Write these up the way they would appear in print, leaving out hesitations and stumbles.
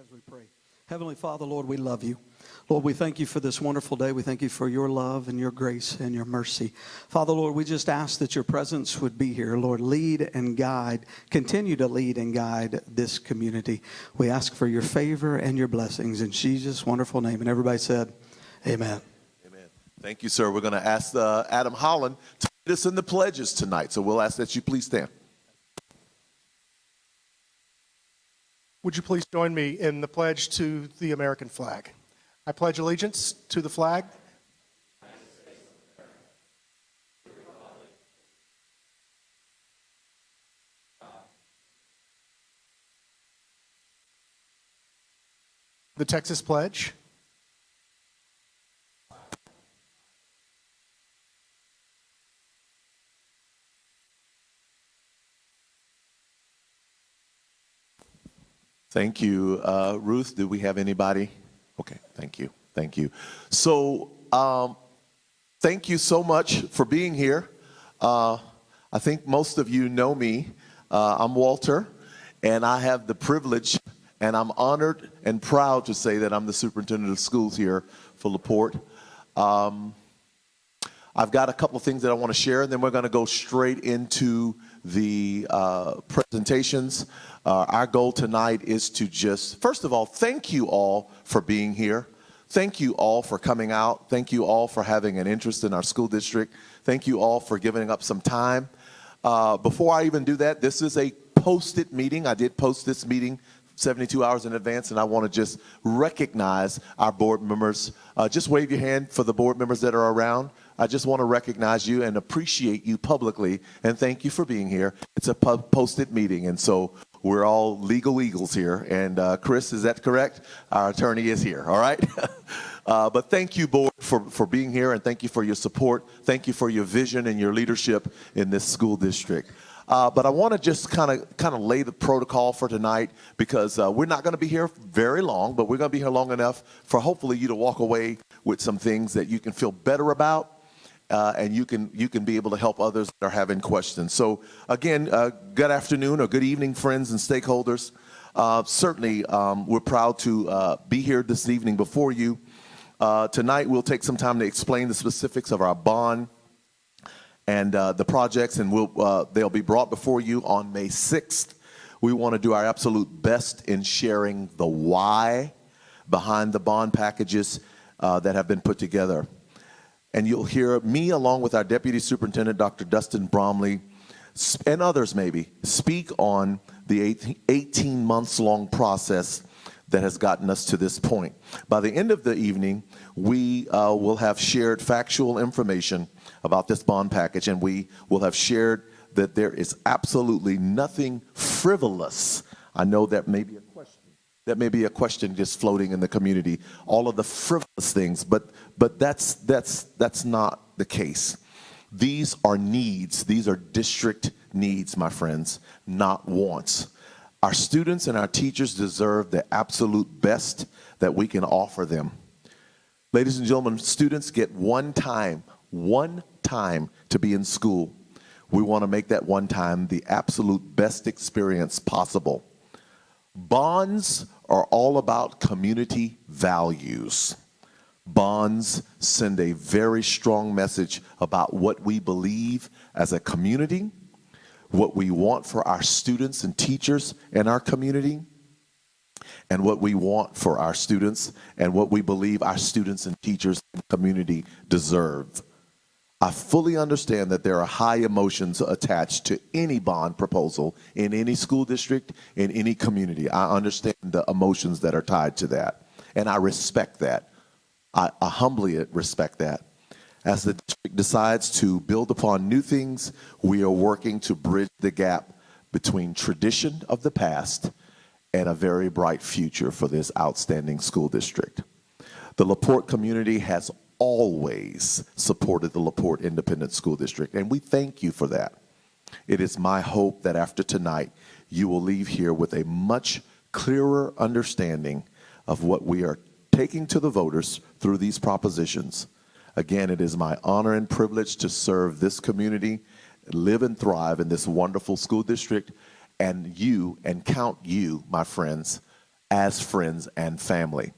as we pray. Heavenly Father, Lord, we love you. Lord, we thank you for this wonderful day. We thank you for your love and your grace and your mercy. Father, Lord, we just ask that your presence would be here. Lord, lead and guide. Continue to lead and guide this community. We ask for your favor and your blessings in Jesus' wonderful name. And everybody said, amen. Amen. Thank you, sir. We're going to ask Adam Holland to lead us in the pledges tonight. So we'll ask that you please stand. Would you please join me in the pledge to the American flag? I pledge allegiance to the flag. The Texas Pledge. Thank you. Ruth, do we have anybody? Okay, thank you. Thank you. So thank you so much for being here. I think most of you know me. I'm Walter, and I have the privilege, and I'm honored and proud to say that I'm the superintendent of schools here for LaPorte. I've got a couple of things that I want to share, and then we're going to go straight into the presentations. Our goal tonight is to just, first of all, thank you all for being here. Thank you all for coming out. Thank you all for having an interest in our school district. Thank you all for giving up some time. Before I even do that, this is a posted meeting. I did post this meeting 72 hours in advance, and I want to just recognize our board members. Just wave your hand for the board members that are around. I just want to recognize you and appreciate you publicly, and thank you for being here. It's a posted meeting, and so we're all legal eagles here. And Chris, is that correct? Our attorney is here, all right? But thank you, board, for being here, and thank you for your support. Thank you for your vision and your leadership in this school district. But I want to just kind of lay the protocol for tonight, because we're not going to be here very long, but we're going to be here long enough for hopefully you to walk away with some things that you can feel better about. And you can be able to help others that are having questions. So again, good afternoon or good evening, friends and stakeholders. Certainly, we're proud to be here this evening before you. Tonight, we'll take some time to explain the specifics of our bond and the projects, and they'll be brought before you on May 6th. We want to do our absolute best in sharing the why behind the bond packages that have been put together. And you'll hear me, along with our Deputy Superintendent, Dr. Dustin Bromley, and others maybe, speak on the 18 months long process that has gotten us to this point. By the end of the evening, we will have shared factual information about this bond package, and we will have shared that there is absolutely nothing frivolous. I know that may be a question. That may be a question just floating in the community, all of the frivolous things, but that's not the case. These are needs. These are district needs, my friends, not wants. Our students and our teachers deserve the absolute best that we can offer them. Ladies and gentlemen, students get one time to be in school. We want to make that one time the absolute best experience possible. Bonds are all about community values. Bonds send a very strong message about what we believe as a community, what we want for our students and teachers in our community, and what we want for our students and what we believe our students and teachers in the community deserve. I fully understand that there are high emotions attached to any bond proposal in any school district, in any community. I understand the emotions that are tied to that, and I respect that. I humbly respect that. As the district decides to build upon new things, we are working to bridge the gap between tradition of the past and a very bright future for this outstanding school district. The LaPorte community has always supported the LaPorte Independent School District, and we thank you for that. It is my hope that after tonight, you will leave here with a much clearer understanding of what we are taking to the voters through these propositions. Again, it is my honor and privilege to serve this community, live and thrive in this wonderful school district, and count you, my friends, as friends and family.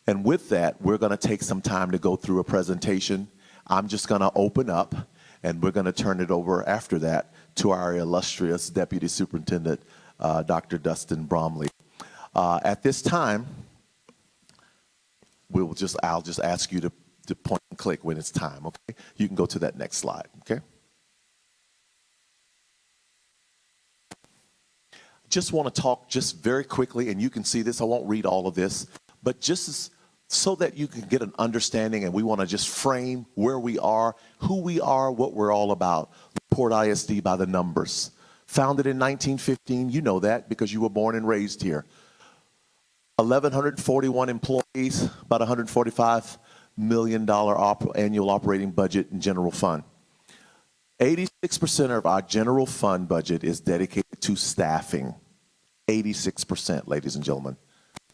And with that, we're going to take some time to go through a presentation. I'm just going to open up, and we're going to turn it over after that to our illustrious Deputy Superintendent, Dr. Dustin Bromley. At this time, I'll just ask you to point and click when it's time, okay? You can go to that next slide, okay? Just want to talk just very quickly, and you can see this, I won't read all of this, but so that you can get an understanding, and we want to just frame where we are, who we are, what we're all about. LaPorte ISD by the numbers. Founded in 1915, you know that because you were born and raised here. 1,141 employees, about $145 million annual operating budget and general fund. 86% of our general fund budget is dedicated to staffing. 86%, ladies and gentlemen.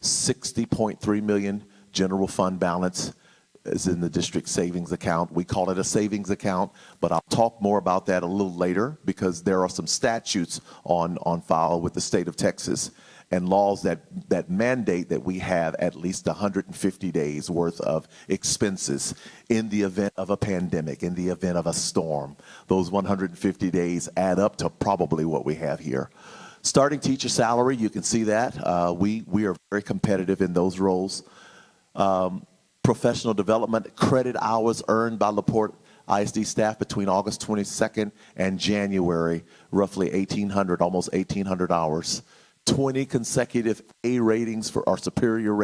60.3 million general fund balance is in the district savings account. We call it a savings account, but I'll talk more about that a little later because there are some statutes on file with the state of Texas and laws that mandate that we have at least 150 days worth of expenses in the event of a pandemic, in the event of a storm. Those 150 days add up to probably what we have here. Starting teacher salary, you can see that. We are very competitive in those roles. Professional development credit hours earned by LaPorte ISD staff between August 22nd and January, roughly 1,800, almost 1,800 hours. 20 consecutive A ratings for our superior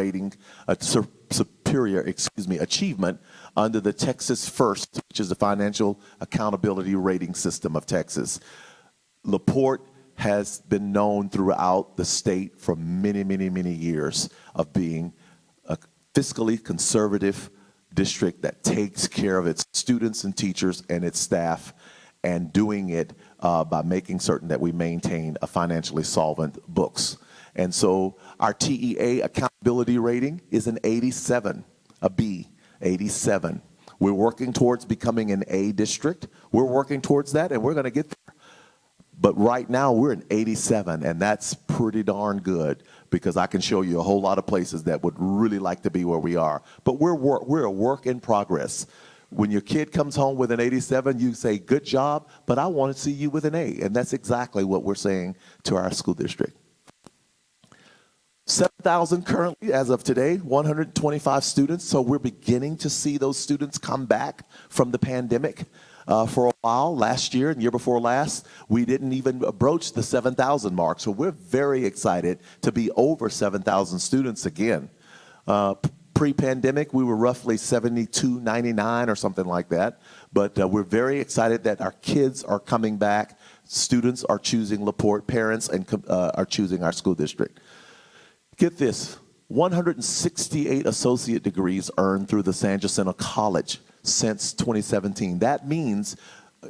achievement under the Texas First, which is the financial accountability rating system of Texas. LaPorte has been known throughout the state for many, many, many years of being a fiscally conservative district that takes care of its students and teachers and its staff, and doing it by making certain that we maintain a financially solvent books. And so our TEA accountability rating is an 87, a B, 87. We're working towards becoming an A district. We're working towards that, and we're going to get there. But right now, we're an 87, and that's pretty darn good because I can show you a whole lot of places that would really like to be where we are. But we're a work in progress. When your kid comes home with an 87, you say, good job, but I want to see you with an A. And that's exactly what we're saying to our school district. 7,000 currently, as of today, 125 students. So we're beginning to see those students come back from the pandemic. For a while, last year and year before last, we didn't even broach the 7,000 mark. So we're very excited to be over 7,000 students again. Pre-pandemic, we were roughly 7,299 or something like that. But we're very excited that our kids are coming back. Students are choosing LaPorte, parents are choosing our school district. Get this, 168 associate degrees earned through the San Jacinto College since 2017. That means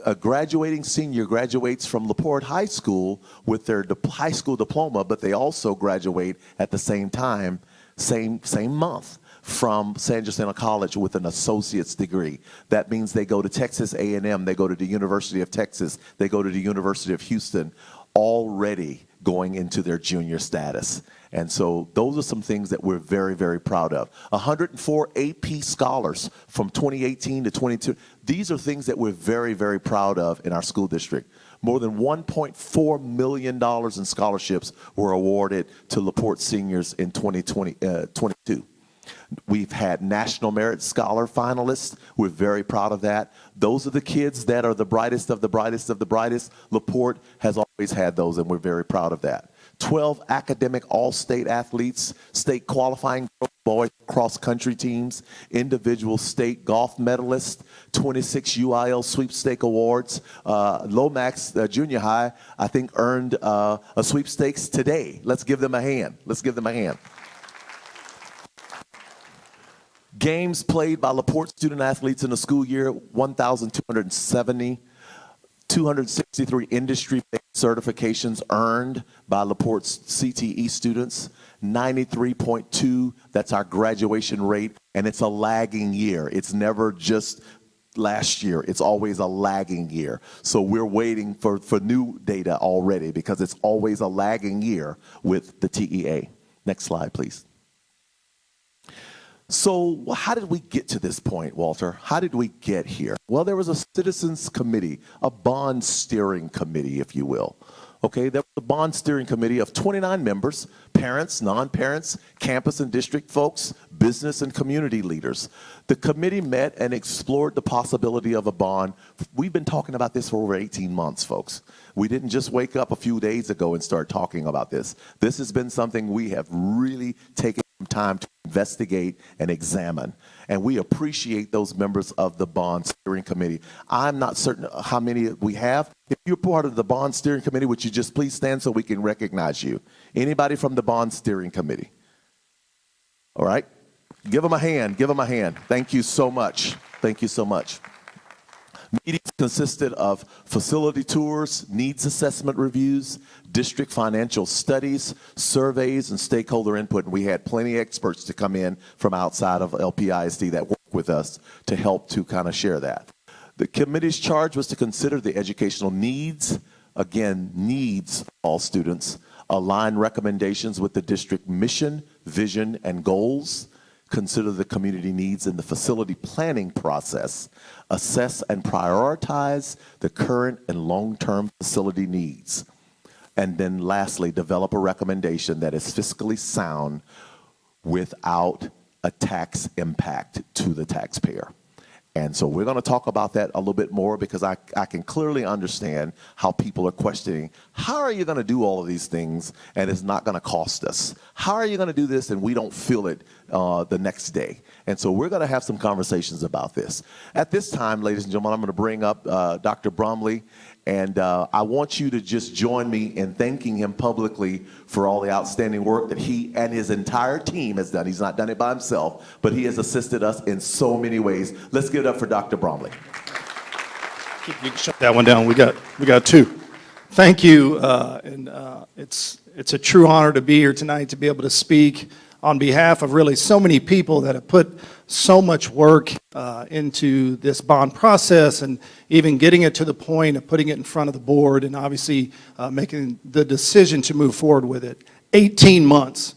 a graduating senior graduates from LaPorte High School with their high school diploma, but they also graduate at the same time, same month, from San Jacinto College with an associate's degree. That means they go to Texas A&M, they go to the University of Texas, they go to the University of Houston, already going into their junior status. And so those are some things that we're very, very proud of. 104 AP scholars from 2018 to 22. These are things that we're very, very proud of in our school district. More than $1.4 million in scholarships were awarded to LaPorte seniors in 2022. We've had National Merit Scholar finalists. We're very proud of that. Those are the kids that are the brightest of the brightest of the brightest. LaPorte has always had those, and we're very proud of that. 12 academic all-state athletes, state qualifying boys cross-country teams, individual state golf medalists, 26 UIL sweepstake awards. Lomax Junior High, I think, earned a sweepstakes today. Let's give them a hand. Let's give them a hand. Games played by LaPorte student athletes in the school year, 1,270. 263 industry-based certifications earned by LaPorte's CTE students, 93.2, that's our graduation rate, and it's a lagging year. It's never just last year, it's always a lagging year. So we're waiting for new data already because it's always a lagging year with the TEA. Next slide, please. So how did we get to this point, Walter? How did we get here? Well, there was a citizens committee, a bond steering committee, if you will. Okay, there was a bond steering committee of 29 members, parents, non-parents, campus and district folks, business and community leaders. The committee met and explored the possibility of a bond. We've been talking about this for over 18 months, folks. We didn't just wake up a few days ago and start talking about this. This has been something we have really taken time to investigate and examine. And we appreciate those members of the bond steering committee. I'm not certain how many we have. If you're part of the bond steering committee, would you just please stand so we can recognize you? Anybody from the bond steering committee? All right. Give them a hand. Give them a hand. Thank you so much. Thank you so much. Meetings consisted of facility tours, needs assessment reviews, district financial studies, surveys, and stakeholder input. And we had plenty of experts to come in from outside of LPISD that work with us to help to kind of share that. The committee's charge was to consider the educational needs, again, needs of all students, align recommendations with the district mission, vision, and goals, consider the community needs in the facility planning process, assess and prioritize the current and long-term facility needs, and then lastly, develop a recommendation that is fiscally sound without a tax impact to the taxpayer. And so we're going to talk about that a little bit more because I can clearly understand how people are questioning, how are you going to do all of these things and it's not going to cost us? How are you going to do this and we don't feel it the next day? And so we're going to have some conversations about this. At this time, ladies and gentlemen, I'm going to bring up Dr. Bromley. And I want you to just join me in thanking him publicly for all the outstanding work that he and his entire team has done. He's not done it by himself, but he has assisted us in so many ways. Let's give it up for Dr. Bromley. You can shut that one down. We got two. Thank you, it's a true honor to be here tonight to be able to speak on behalf of really so many people that have put so much work into this bond process and even getting it to the point of putting it in front of the board and obviously making the decision to move forward with it. 18 months,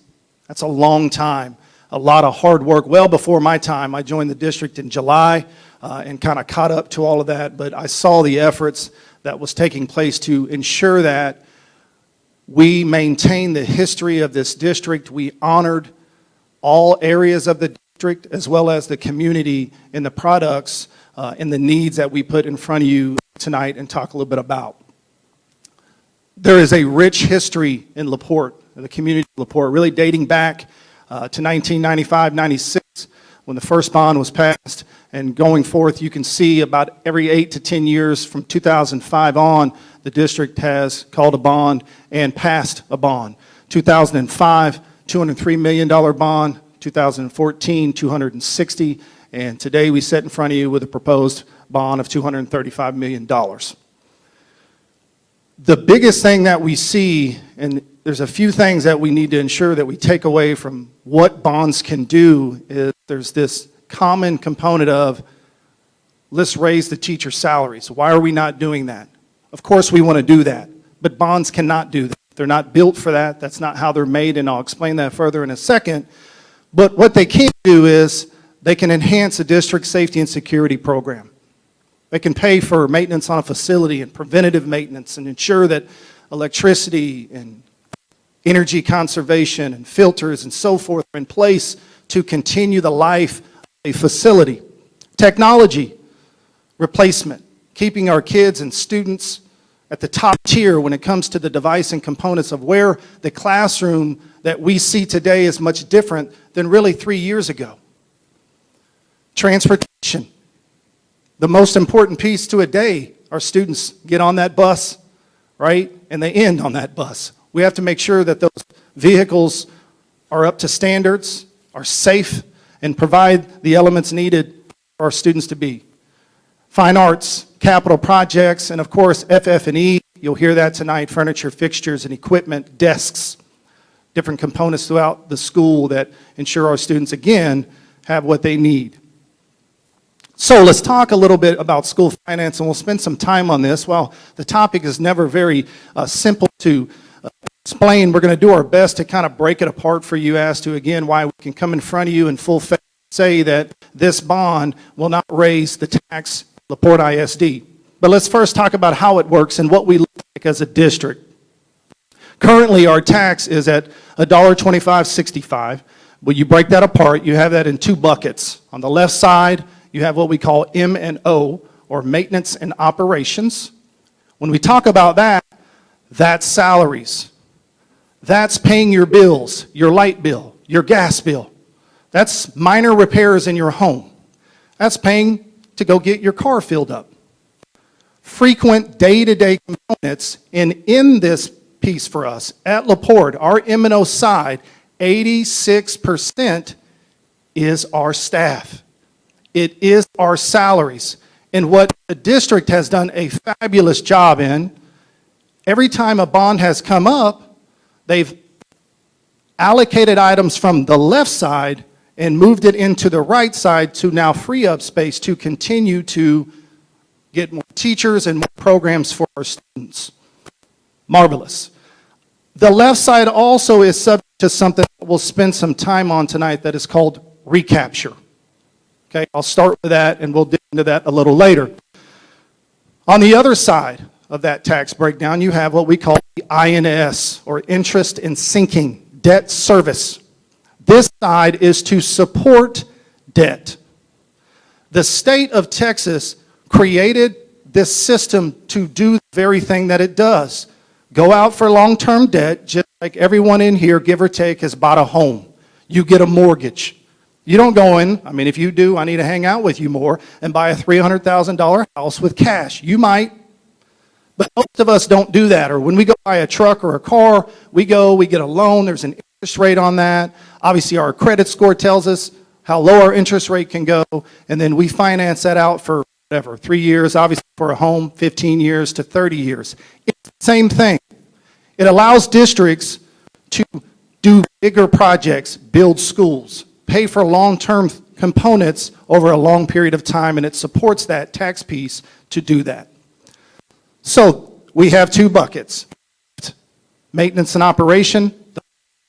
that's a long time, a lot of hard work, well before my time. I joined the district in July and kind of caught up to all of that, but I saw the efforts that was taking place to ensure that we maintain the history of this district. We honored all areas of the district as well as the community in the products and the needs that we put in front of you tonight and talk a little bit about. There is a rich history in LaPorte, the community of LaPorte, really dating back to 1995-96 when the first bond was passed. And going forth, you can see about every 8 to 10 years from 2005 on, the district has called a bond and passed a bond. 2005, $203 million bond, 2014, $260, and today we sit in front of you with a proposed bond of $235 million. The biggest thing that we see, and there's a few things that we need to ensure that we take away from what bonds can do, is there's this common component of, let's raise the teacher salaries. Why are we not doing that? Of course we want to do that, but bonds cannot do that. They're not built for that. That's not how they're made, and I'll explain that further in a second. But what they can do is they can enhance a district safety and security program. They can pay for maintenance on a facility and preventative maintenance and ensure that electricity and energy conservation and filters and so forth are in place to continue the life of a facility. Technology replacement, keeping our kids and students at the top tier when it comes to the device and components of where the classroom that we see today is much different than really 3 years ago. Transportation, the most important piece to a day. Our students get on that bus, right, and they end on that bus. We have to make sure that those vehicles are up to standards, are safe, and provide the elements needed for our students to be. Fine arts, capital projects, and of course FF&E, you'll hear that tonight, furniture, fixtures, and equipment, desks, different components throughout the school that ensure our students, again, have what they need. So let's talk a little bit about school finance, and we'll spend some time on this. While the topic is never very simple to explain, we're going to do our best to kind of break it apart for you as to, again, why we can come in front of you in full faith and say that this bond will not raise the tax at LaPorte ISD. But let's first talk about how it works and what we look like as a district. Currently, our tax is at $1.2565. When you break that apart, you have that in two buckets. On the left side, you have what we call M&O, or maintenance and operations. When we talk about that, that's salaries. That's paying your bills, your light bill, your gas bill. That's minor repairs in your home. That's paying to go get your car filled up. Frequent day-to-day components, and in this piece for us at LaPorte, our M&O side, 86% is our staff. It is our salaries. And what the district has done a fabulous job in, every time a bond has come up, they've allocated items from the left side and moved it into the right side to now free up space to continue to get more teachers and more programs for our students. Marvelous. The left side also is subject to something that we'll spend some time on tonight that is called recapture. Okay, I'll start with that and we'll dig into that a little later. On the other side of that tax breakdown, you have what we call the INS, or interest in sinking, debt service. This side is to support debt. The state of Texas created this system to do the very thing that it does. Go out for long-term debt, just like everyone in here, give or take, has bought a home. You get a mortgage. You don't go in, I mean, if you do, I need to hang out with you more, and buy a $300,000 house with cash. You might, but most of us don't do that. Or when we go buy a truck or a car, we get a loan, there's an interest rate on that. Obviously, our credit score tells us how low our interest rate can go, and then we finance that out for whatever, 3 years, obviously for a home, 15 years to 30 years. It's the same thing. It allows districts to do bigger projects, build schools, pay for long-term components over a long period of time, and it supports that tax piece to do that. So we have two buckets. Maintenance and operation, the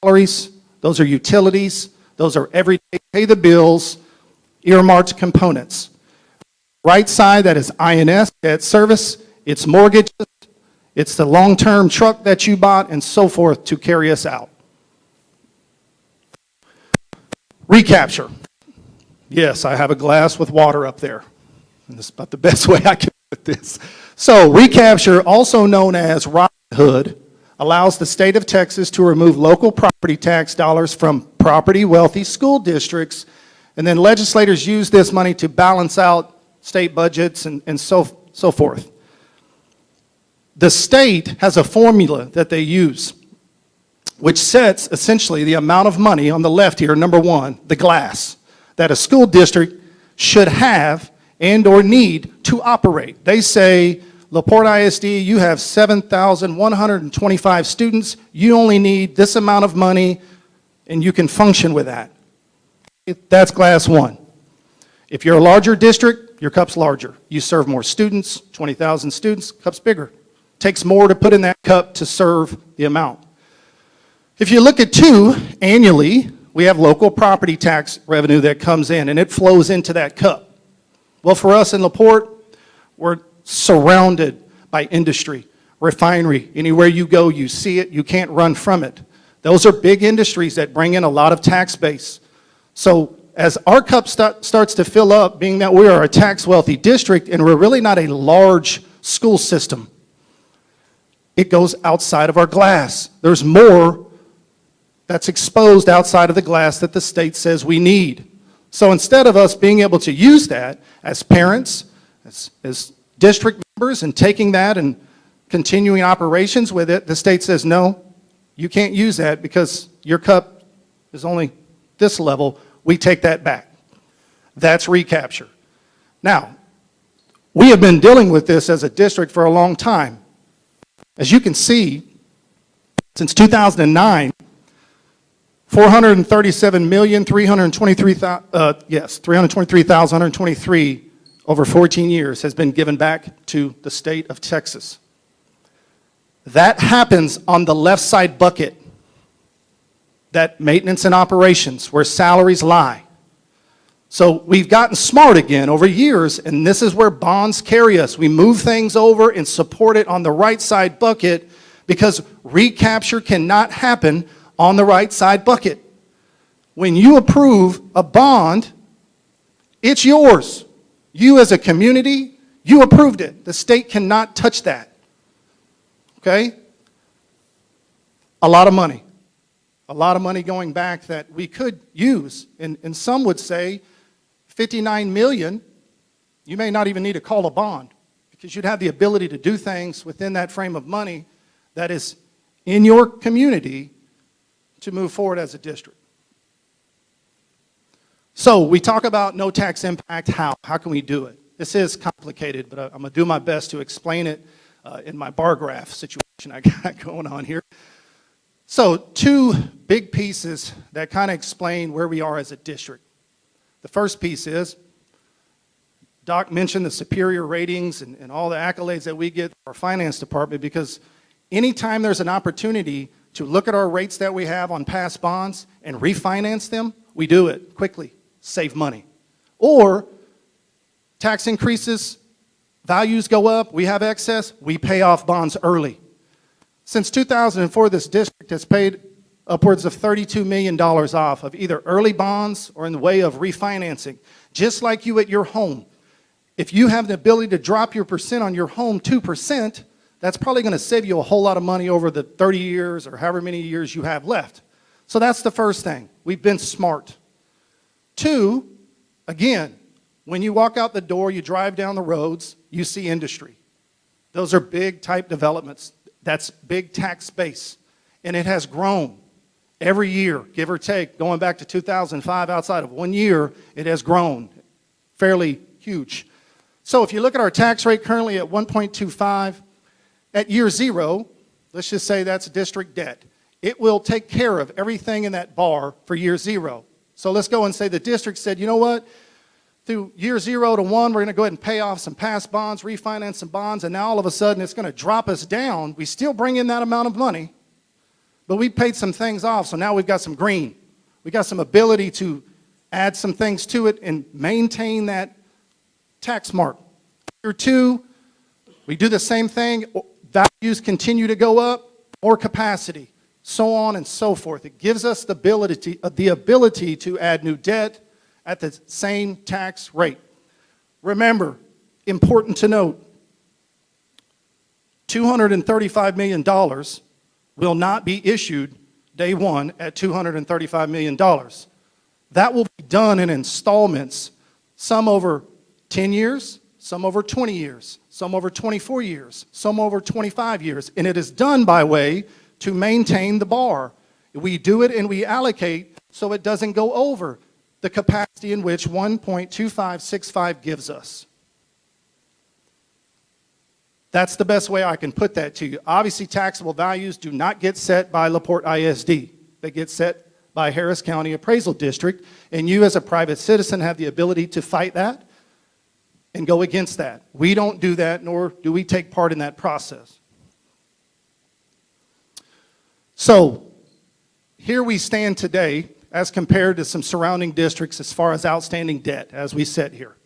salaries, those are utilities, those are everyday, pay the bills, earmarked components. Right side, that is INS, debt service, it's mortgages, it's the long-term truck that you bought, and so forth to carry us out. Recapture. Yes, I have a glass with water up there. And this is about the best way I can put this. So recapture, also known as Robin Hood, allows the state of Texas to remove local property tax dollars from property wealthy school districts, and then legislators use this money to balance out state budgets and so forth. The state has a formula that they use, which sets essentially the amount of money on the left here, number one, the glass, that a school district should have and or need to operate. They say, LaPorte ISD, you have 7,125 students, you only need this amount of money, and you can function with that. That's glass one. If you're a larger district, your cup's larger. You serve more students, 20,000 students, cup's bigger. Takes more to put in that cup to serve the amount. If you look at two, annually, we have local property tax revenue that comes in, and it flows into that cup. Well, for us in LaPorte, we're surrounded by industry, refinery. Anywhere you go, you see it, you can't run from it. Those are big industries that bring in a lot of tax base. So as our cup starts to fill up, being that we are a tax-wealthy district and we're really not a large school system, it goes outside of our glass. There's more that's exposed outside of the glass that the state says we need. So instead of us being able to use that as parents, as district members, and taking that and continuing operations with it, the state says, no, you can't use that because your cup is only this level. We take that back. That's recapture. Now, we have been dealing with this as a district for a long time. As you can see, since 2009, $323,123 over 14 years has been given back to the state of Texas. That happens on the left side bucket, that maintenance and operations, where salaries lie. So we've gotten smart again over years, and this is where bonds carry us. We move things over and support it on the right side bucket because recapture cannot happen on the right side bucket. When you approve a bond, it's yours. You as a community, you approved it. The state cannot touch that. Okay? A lot of money. A lot of money going back that we could use. And some would say 59 million, you may not even need to call a bond because you'd have the ability to do things within that frame of money that is in your community to move forward as a district. So we talk about no tax impact. How can we do it? This is complicated, but I'm going to do my best to explain it in my bar graph situation I got going on here. So 2 big pieces that kind of explain where we are as a district. The first piece is, Doc mentioned the superior ratings and all the accolades that we get from our finance department, because anytime there's an opportunity to look at our rates that we have on past bonds and refinance them, we do it quickly, save money. Or tax increases, values go up, we have excess, we pay off bonds early. Since 2004, this district has paid upwards of $32 million off of either early bonds or in the way of refinancing. Just like you at your home. If you have the ability to drop your percent on your home 2%, that's probably going to save you a whole lot of money over the 30 years or however many years you have left. So that's the first thing. We've been smart. 2, again, when you walk out the door, you drive down the roads, you see industry. Those are big type developments. That's big tax base. And it has grown every year, give or take. Going back to 2005, outside of 1 year, it has grown fairly huge. So if you look at our tax rate currently at 1.25, at year 0, let's just say that's district debt. It will take care of everything in that bar for year 0. So let's go and say the district said, you know what? Through year 0 to 1, we're going to go ahead and pay off some past bonds, refinance some bonds, and now all of a sudden it's going to drop us down. We still bring in that amount of money, but we paid some things off, so now we've got some green. We got some ability to add some things to it and maintain that tax mark. Year 2, we do the same thing. Values continue to go up, more capacity, so on and so forth. It gives us the ability to add new debt at the same tax rate. Remember, important to note, $235 million will not be issued day 1 at $235 million. That will be done in installments, some over 10 years, some over 20 years, some over 24 years, some over 25 years, and it is done by way to maintain the bar. We do it and we allocate so it doesn't go over the capacity in which 1.2565 gives us. That's the best way I can put that to you. Obviously, taxable values do not get set by LaPorte ISD. They get set by Harris County Appraisal District, and you as a private citizen have the ability to fight that and go against that. We don't do that, nor do we take part in that process. So, here we stand today as compared to some surrounding districts as far as outstanding debt as we sit here.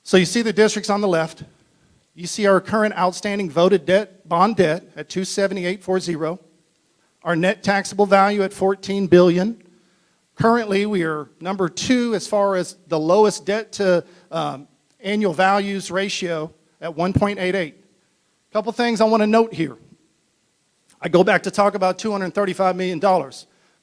So you see the districts on the left. You see our current outstanding voted debt, bond debt at $278.40. Our net taxable value at $14 billion. Currently, we are number 2 as far as the lowest debt to annual values ratio at 1.88. A couple things I want to note here. I go back to talk about $235 million.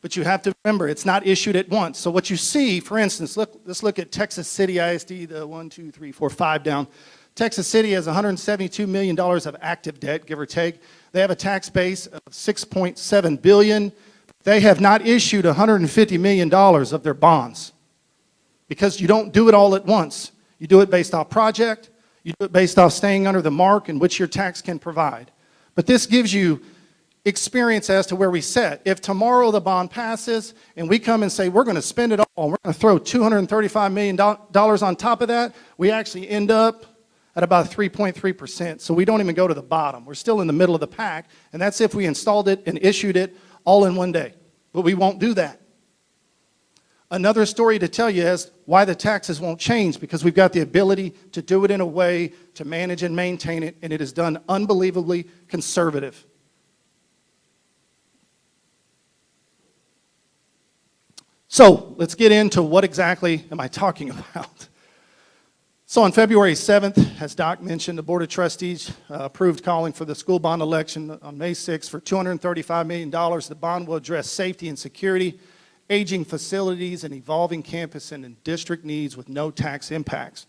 But you have to remember, it's not issued at once. So what you see, for instance, let's look at Texas City ISD, the 1, 2, 3, 4, 5 down. Texas City has $172 million of active debt, give or take. They have a tax base of $6.7 billion. They have not issued $150 million of their bonds because you don't do it all at once. You do it based off project. You do it based off staying under the mark in which your tax can provide. But this gives you experience as to where we sit. If tomorrow the bond passes and we come and say we're going to spend it all, and we're going to throw $235 million on top of that, we actually end up at about 3.3%. So we don't even go to the bottom. We're still in the middle of the pack, and that's if we installed it and issued it all in one day. But we won't do that. Another story to tell you is why the taxes won't change, because we've got the ability to do it in a way to manage and maintain it, and it is done unbelievably conservative. So let's get into what exactly am I talking about. So on February 7th, as Doc mentioned, the Board of Trustees approved calling for the school bond election on May 6th for $235 million. The bond will address safety and security, aging facilities, and evolving campus and district needs with no tax impacts.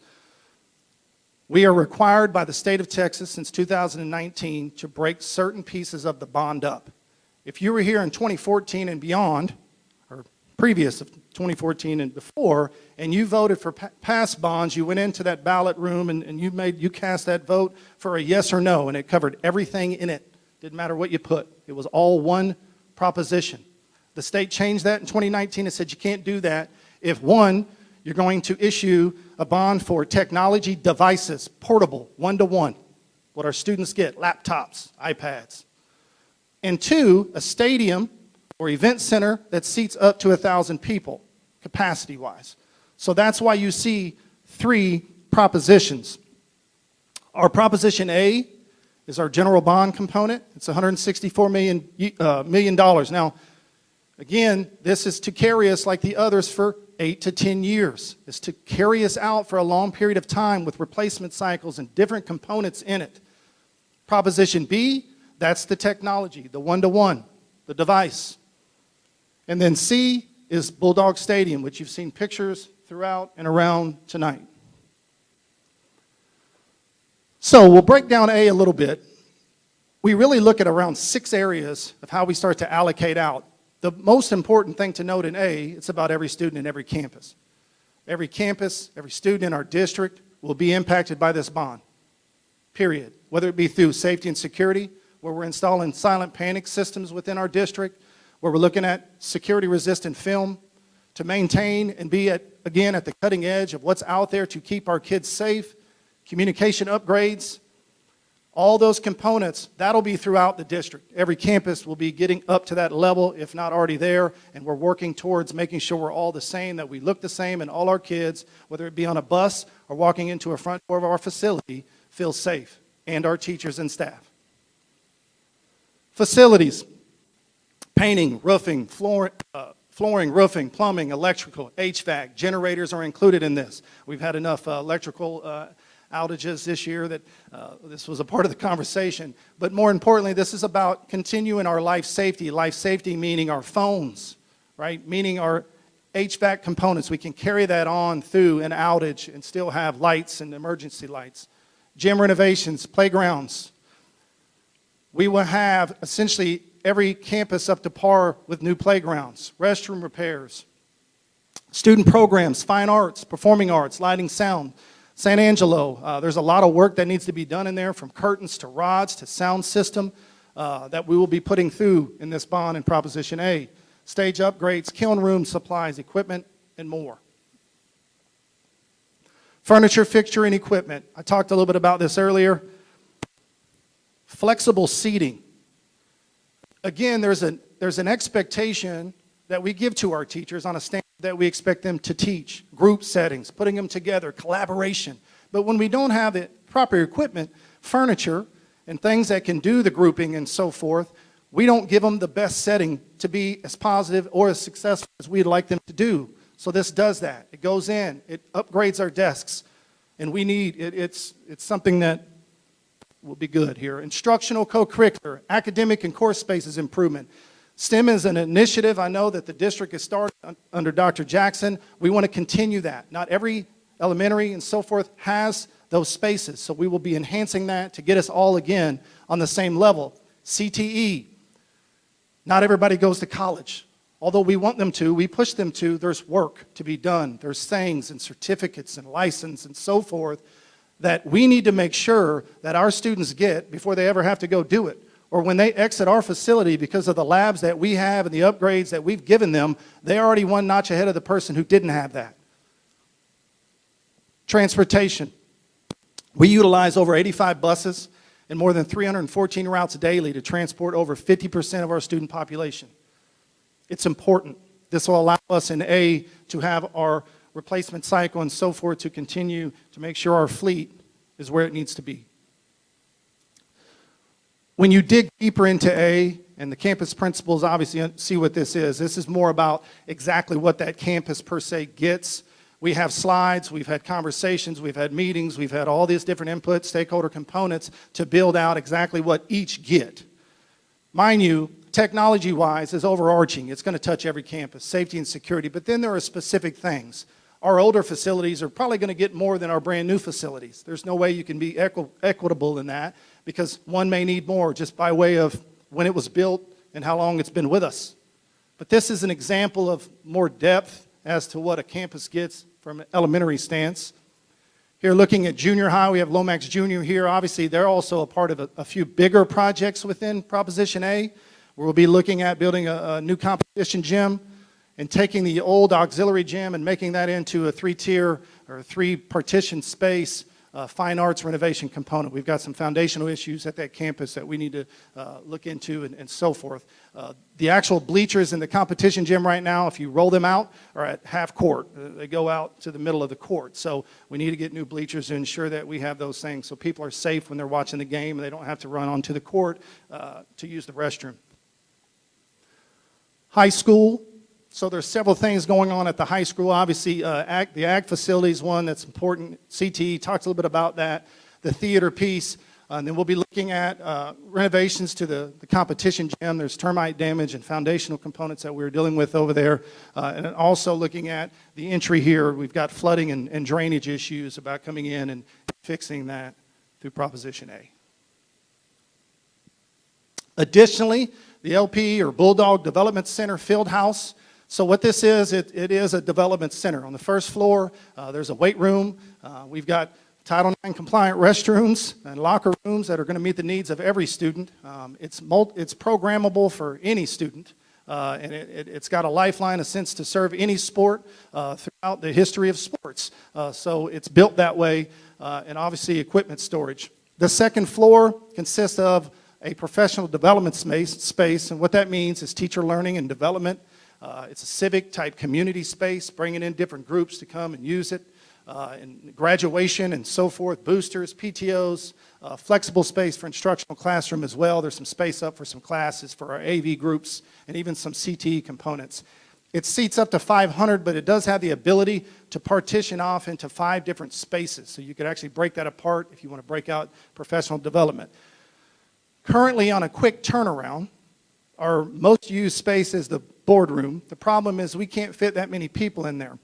We are required by the state of Texas since 2019 to break certain pieces of the bond up. If you were here in 2014 and beyond, or previous of 2014 and before, and you voted for past bonds, you went into that ballot room and you cast that vote for a yes or no, and it covered everything in it. Didn't matter what you put. It was all one proposition. The state changed that in 2019 and said you can't do that if, one, you're going to issue a bond for technology devices, portable, one-to-one, what our students get, laptops, iPads. And two, a stadium or event center that seats up to 1,000 people, capacity-wise. So that's why you see three propositions. Our Proposition A is our general bond component. It's $164 million. Now, again, this is to carry us like the others for 8 to 10 years. It's to carry us out for a long period of time with replacement cycles and different components in it. Proposition B, that's the technology, the one-to-one, the device. And then C is Bulldog Stadium, which you've seen pictures throughout and around tonight. So we'll break down A a little bit. We really look at around 6 areas of how we start to allocate out. The most important thing to note in A, it's about every student in every campus. Every campus, every student in our district will be impacted by this bond, period. Whether it be through safety and security, where we're installing silent panic systems within our district, where we're looking at security-resistant film to maintain and be, again, at the cutting edge of what's out there to keep our kids safe, communication upgrades, all those components, that'll be throughout the district. Every campus will be getting up to that level, if not already there, and we're working towards making sure we're all the same, that we look the same, and all our kids, whether it be on a bus or walking into a front door of our facility, feel safe, and our teachers and staff. Facilities. Painting, roofing, flooring, roofing, plumbing, electrical, HVAC, generators are included in this. We've had enough electrical outages this year that this was a part of the conversation. But more importantly, this is about continuing our life safety. Life safety meaning our phones, right? Meaning our HVAC components. We can carry that on through an outage and still have lights and emergency lights. Gym renovations, playgrounds. We will have essentially every campus up to par with new playgrounds, restroom repairs, student programs, fine arts, performing arts, lighting, sound. San Angelo, there's a lot of work that needs to be done in there, from curtains to rods to sound system that we will be putting through in this bond in Proposition A. Stage upgrades, kiln room supplies, equipment, and more. Furniture, fixture, and equipment. I talked a little bit about this earlier. Flexible seating. Again, there's an expectation that we give to our teachers on a standard that we expect them to teach. Group settings, putting them together, collaboration. But when we don't have the proper equipment, furniture, and things that can do the grouping and so forth, we don't give them the best setting to be as positive or as successful as we'd like them to do. So this does that. It goes in, it upgrades our desks, and we need, it's something that will be good here. Instructional, co-curricular, academic and course spaces improvement. STEM is an initiative I know that the district has started under Dr. Jackson. We want to continue that. Not every elementary and so forth has those spaces, so we will be enhancing that to get us all again on the same level. CTE. Not everybody goes to college. Although we want them to, we push them to, there's work to be done. There's things and certificates and license and so forth that we need to make sure that our students get before they ever have to go do it. Or when they exit our facility, because of the labs that we have and the upgrades that we've given them, they're already one notch ahead of the person who didn't have that. Transportation. We utilize over 85 buses and more than 314 routes daily to transport over 50% of our student population. It's important. This will allow us in A to have our replacement cycle and so forth to continue to make sure our fleet is where it needs to be. When you dig deeper into A, and the campus principals obviously see what this is more about exactly what that campus per se gets. We have slides, we've had conversations, we've had meetings, we've had all these different input, stakeholder components to build out exactly what each get. Mind you, technology-wise is overarching. It's going to touch every campus, safety and security, but then there are specific things. Our older facilities are probably going to get more than our brand new facilities. There's no way you can be equitable in that because one may need more just by way of when it was built and how long it's been with us. But this is an example of more depth as to what a campus gets from an elementary stance. Here looking at junior high, we have Lomax Junior here. Obviously, they're also a part of a few bigger projects within Proposition A, where we'll be looking at building a new competition gym and taking the old auxiliary gym and making that into a three-tier or three-partition space fine arts renovation component. We've got some foundational issues at that campus that we need to look into and so forth. The actual bleachers in the competition gym right now, if you roll them out, are at half court. They go out to the middle of the court. So we need to get new bleachers to ensure that we have those things so people are safe when they're watching the game and they don't have to run onto the court to use the restroom. High school. So there's several things going on at the high school. Obviously, the ag facility is one that's important. CTE talks a little bit about that. The theater piece. And then we'll be looking at renovations to the competition gym. There's termite damage and foundational components that we're dealing with over there. And then also looking at the entry here. We've got flooding and drainage issues about coming in and fixing that through Proposition A. Additionally, the LP or Bulldog Development Center Field House. So what this is, it is a development center. On the first floor, there's a weight room. We've got Title IX compliant restrooms and locker rooms that are going to meet the needs of every student. It's programmable for any student, and it's got a lifeline, a sense to serve any sport throughout the history of sports. So it's built that way, and obviously equipment storage. The second floor consists of a professional development space, and what that means is teacher learning and development. It's a civic-type community space, bringing in different groups to come and use it, and graduation and so forth, boosters, PTOs, flexible space for instructional classroom as well. There's some space up for some classes for our AV groups and even some CTE components. It seats up to 500, but it does have the ability to partition off into 5 different spaces. So you could actually break that apart if you want to break out professional development. Currently on a quick turnaround, our most used space is the boardroom. The problem is we can't fit that many people in there.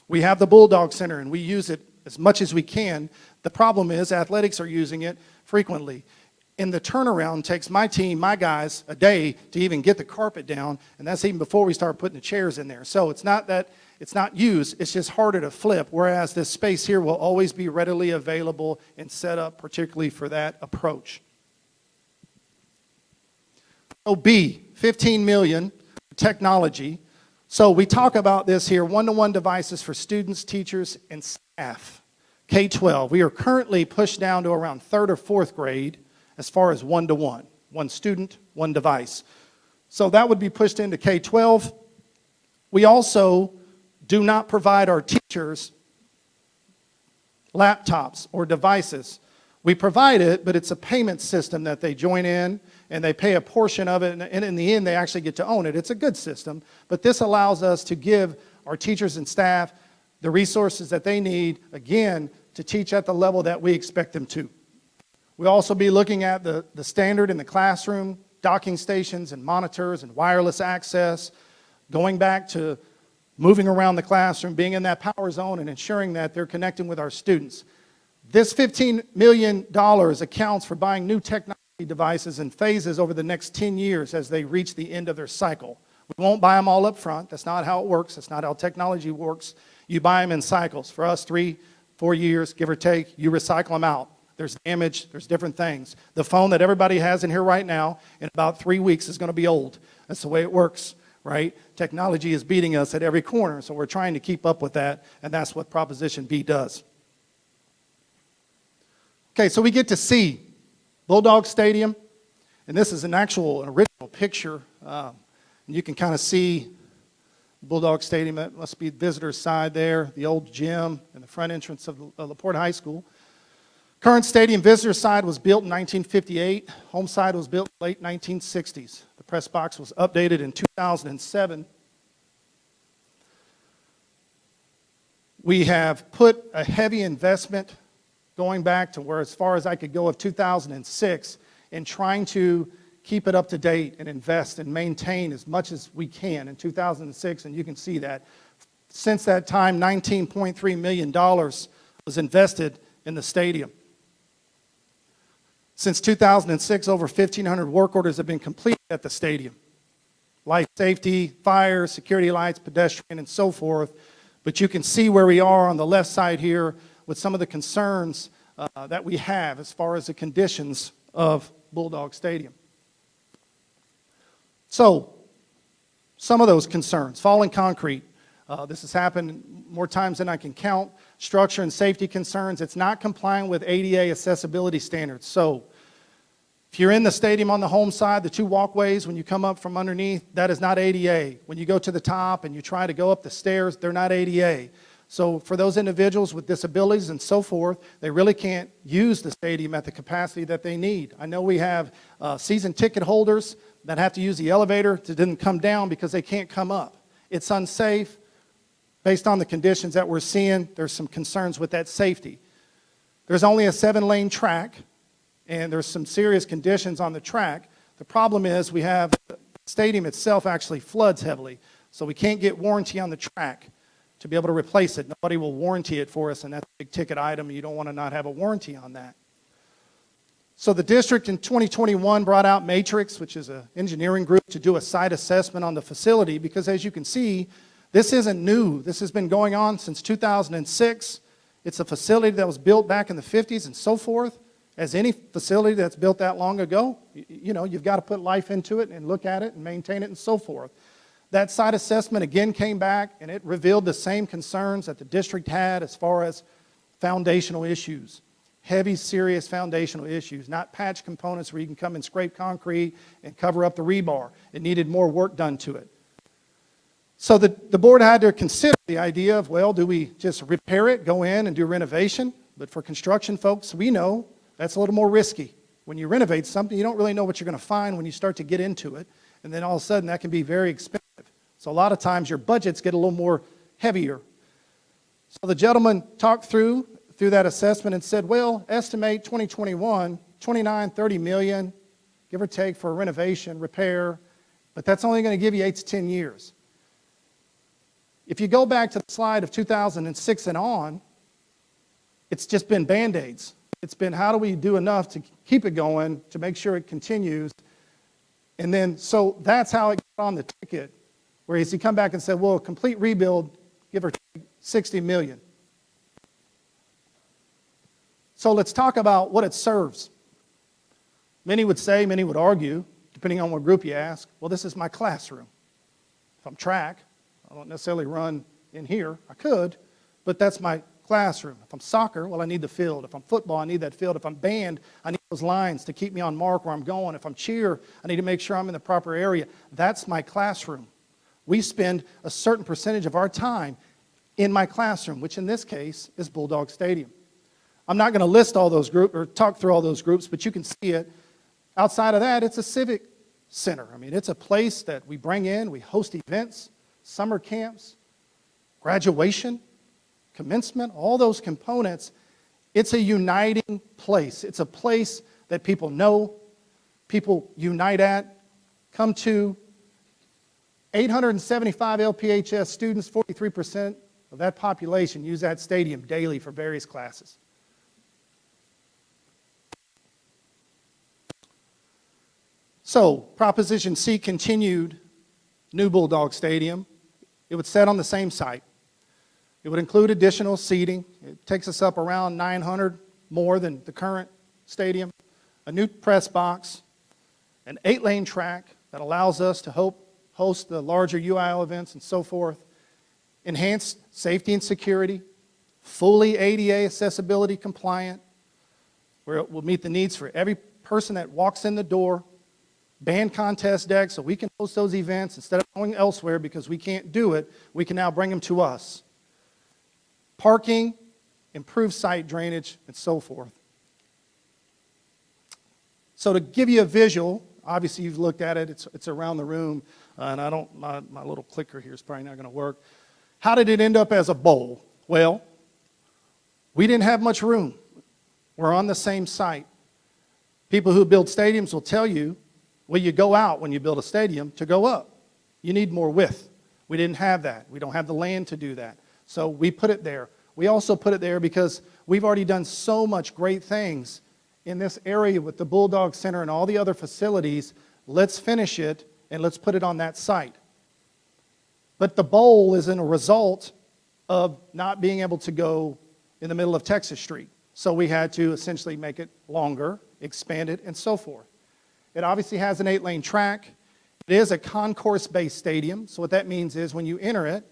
We have the Bulldog Center and we use it as much as we can. The problem is athletics are using it frequently. And the turnaround takes my team, my guys, a day to even get the carpet down, and that's even before we start putting the chairs in there. So it's not that it's not used, it's just harder to flip, whereas this space here will always be readily available and set up particularly for that approach. So B, 15 million, technology. So we talk about this here, one-to-one devices for students, teachers, and staff. K-12, we are currently pushed down to around 3rd or 4th grade as far as one-to-one, one student, one device. So that would be pushed into K-12. We also do not provide our teachers laptops or devices. We provide it, but it's a payment system that they join in, and they pay a portion of it, and in the end, they actually get to own it. It's a good system, but this allows us to give our teachers and staff the resources that they need, again, to teach at the level that we expect them to. We'll also be looking at the standard in the classroom, docking stations and monitors and wireless access, going back to moving around the classroom, being in that power zone and ensuring that they're connecting with our students. This $15 million accounts for buying new technology devices in phases over the next 10 years as they reach the end of their cycle. We won't buy them all up front. That's not how it works. That's not how technology works. You buy them in cycles. For us, 3-4 years, give or take, you recycle them out. There's damage. There's different things. The phone that everybody has in here right now, in about 3 weeks, is going to be old. That's the way it works, right? Technology is beating us at every corner, so we're trying to keep up with that, and that's what Proposition B does. Okay, so we get to see Bulldog Stadium, and this is an original picture. And you can kind of see Bulldog Stadium. That must be the visitor's side there, the old gym, and the front entrance of LaPorte High School. Current stadium visitor side was built in 1958. Home side was built in late 1960s. The press box was updated in 2007. We have put a heavy investment going back to where as far as I could go of 2006 in trying to keep it up to date and invest and maintain as much as we can in 2006, and you can see that. Since that time, $19.3 million was invested in the stadium. Since 2006, over 1,500 work orders have been completed at the stadium. Life safety, fire, security lights, pedestrian, and so forth. But you can see where we are on the left side here with some of the concerns that we have as far as the conditions of Bulldog Stadium. So, some of those concerns, falling concrete. This has happened more times than I can count. Structure and safety concerns. It's not complying with ADA accessibility standards. So, if you're in the stadium on the home side, the two walkways, when you come up from underneath, that is not ADA. When you go to the top and you try to go up the stairs, they're not ADA. So for those individuals with disabilities and so forth, they really can't use the stadium at the capacity that they need. I know we have season ticket holders that have to use the elevator to didn't come down because they can't come up. It's unsafe. Based on the conditions that we're seeing, there's some concerns with that safety. There's only a 7-lane track, and there's some serious conditions on the track. The problem is the stadium itself actually floods heavily, so we can't get warranty on the track to be able to replace it. Nobody will warranty it for us, and that's a big ticket item. You don't want to not have a warranty on that. So the district in 2021 brought out Matrix, which is an engineering group, to do a site assessment on the facility, because as you can see, this isn't new. This has been going on since 2006. It's a facility that was built back in the 50s and so forth. As any facility that's built that long ago, you've got to put life into it and look at it and maintain it and so forth. That site assessment again came back, and it revealed the same concerns that the district had as far as foundational issues. Heavy, serious foundational issues, not patch components where you can come and scrape concrete and cover up the rebar. It needed more work done to it. So the board had to consider the idea of, well, do we just repair it, go in and do renovation? But for construction folks, we know that's a little more risky. When you renovate something, you don't really know what you're going to find when you start to get into it. And then all of a sudden, that can be very expensive. So a lot of times, your budgets get a little more heavier. So the gentleman talked through that assessment and said, well, estimate 2021, 29, 30 million, give or take, for a renovation, repair. But that's only going to give you 8 to 10 years. If you go back to the slide of 2006 and on, it's just been Band-Aids. It's been, how do we do enough to keep it going, to make sure it continues? And then, so that's how it got on the ticket, where he come back and said, well, a complete rebuild, give or take, 60 million. So let's talk about what it serves. Many would say, many would argue, depending on what group you ask, well, this is my classroom. If I'm track, I don't necessarily run in here. I could, but that's my classroom. If I'm soccer, well, I need the field. If I'm football, I need that field. If I'm band, I need those lines to keep me on mark where I'm going. If I'm cheer, I need to make sure I'm in the proper area. That's my classroom. We spend a certain percentage of our time in my classroom, which in this case is Bulldog Stadium. I'm not going to list all those groups or talk through all those groups, but you can see it. Outside of that, it's a civic center. I mean, it's a place that we bring in, we host events, summer camps, graduation, commencement, all those components. It's a uniting place. It's a place that people know, people unite at, come to. 875 LPHS students, 43% of that population use that stadium daily for various classes. So, Proposition C continued, new Bulldog Stadium. It would set on the same site. It would include additional seating. It takes us up around 900 more than the current stadium. A new press box, an 8-lane track that allows us to host the larger UIL events and so forth. Enhanced safety and security, fully ADA accessibility compliant, where it will meet the needs for every person that walks in the door. Band contest decks, so we can host those events instead of going elsewhere because we can't do it. We can now bring them to us. Parking, improved site drainage, and so forth. So to give you a visual, obviously you've looked at it, it's around the room, and my little clicker here is probably not going to work. How did it end up as a bowl? Well, we didn't have much room. We're on the same site. People who build stadiums will tell you, well, you go out when you build a stadium to go up. You need more width. We didn't have that. We don't have the land to do that. So we put it there. We also put it there because we've already done so much great things in this area with the Bulldog Center and all the other facilities. Let's finish it and let's put it on that site. But the bowl is in a result of not being able to go in the middle of Texas Street. So we had to essentially make it longer, expand it, and so forth. It obviously has an 8-lane track. It is a concourse-based stadium. So what that means is when you enter it,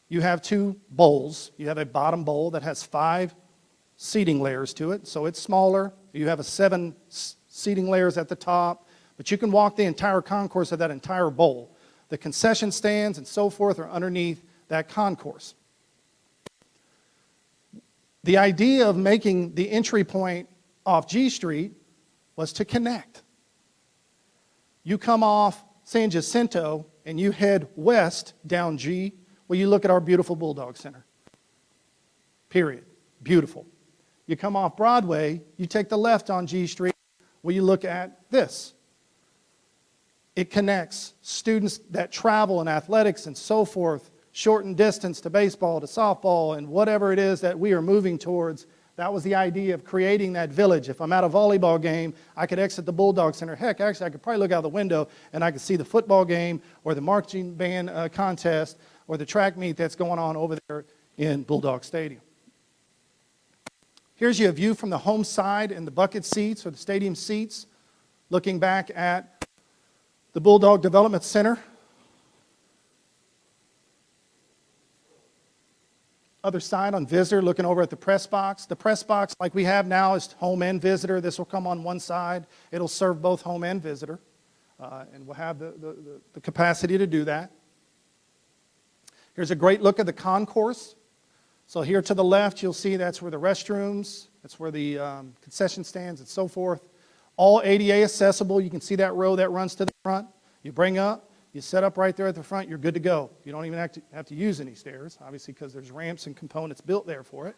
you have 2 bowls. You have a bottom bowl that has 5 seating layers to it. So it's smaller. You have 7 seating layers at the top. But you can walk the entire concourse of that entire bowl. The concession stands and so forth are underneath that concourse. The idea of making the entry point off G Street was to connect. You come off San Jacinto and you head west down G, well, you look at our beautiful Bulldog Center. Period. Beautiful. You come off Broadway, you take the left on G Street, well, you look at this. It connects students that travel in athletics and so forth, shortened distance to baseball, to softball, and whatever it is that we are moving towards. That was the idea of creating that village. If I'm at a volleyball game, I could exit the Bulldog Center. Heck, actually, I could probably look out the window and I could see the football game or the marching band contest or the track meet that's going on over there in Bulldog Stadium. Here's your view from the home side and the bucket seats or the stadium seats, looking back at the Bulldog Development Center. Other side on visitor, looking over at the press box. The press box, like we have now, is home and visitor. This will come on one side. It'll serve both home and visitor, and we'll have the capacity to do that. Here's a great look at the concourse. So here to the left, you'll see that's where the restrooms, that's where the concession stands and so forth. All ADA accessible. You can see that row that runs to the front. You bring up, you set up right there at the front, you're good to go. You don't even have to use any stairs, obviously, because there's ramps and components built there for it.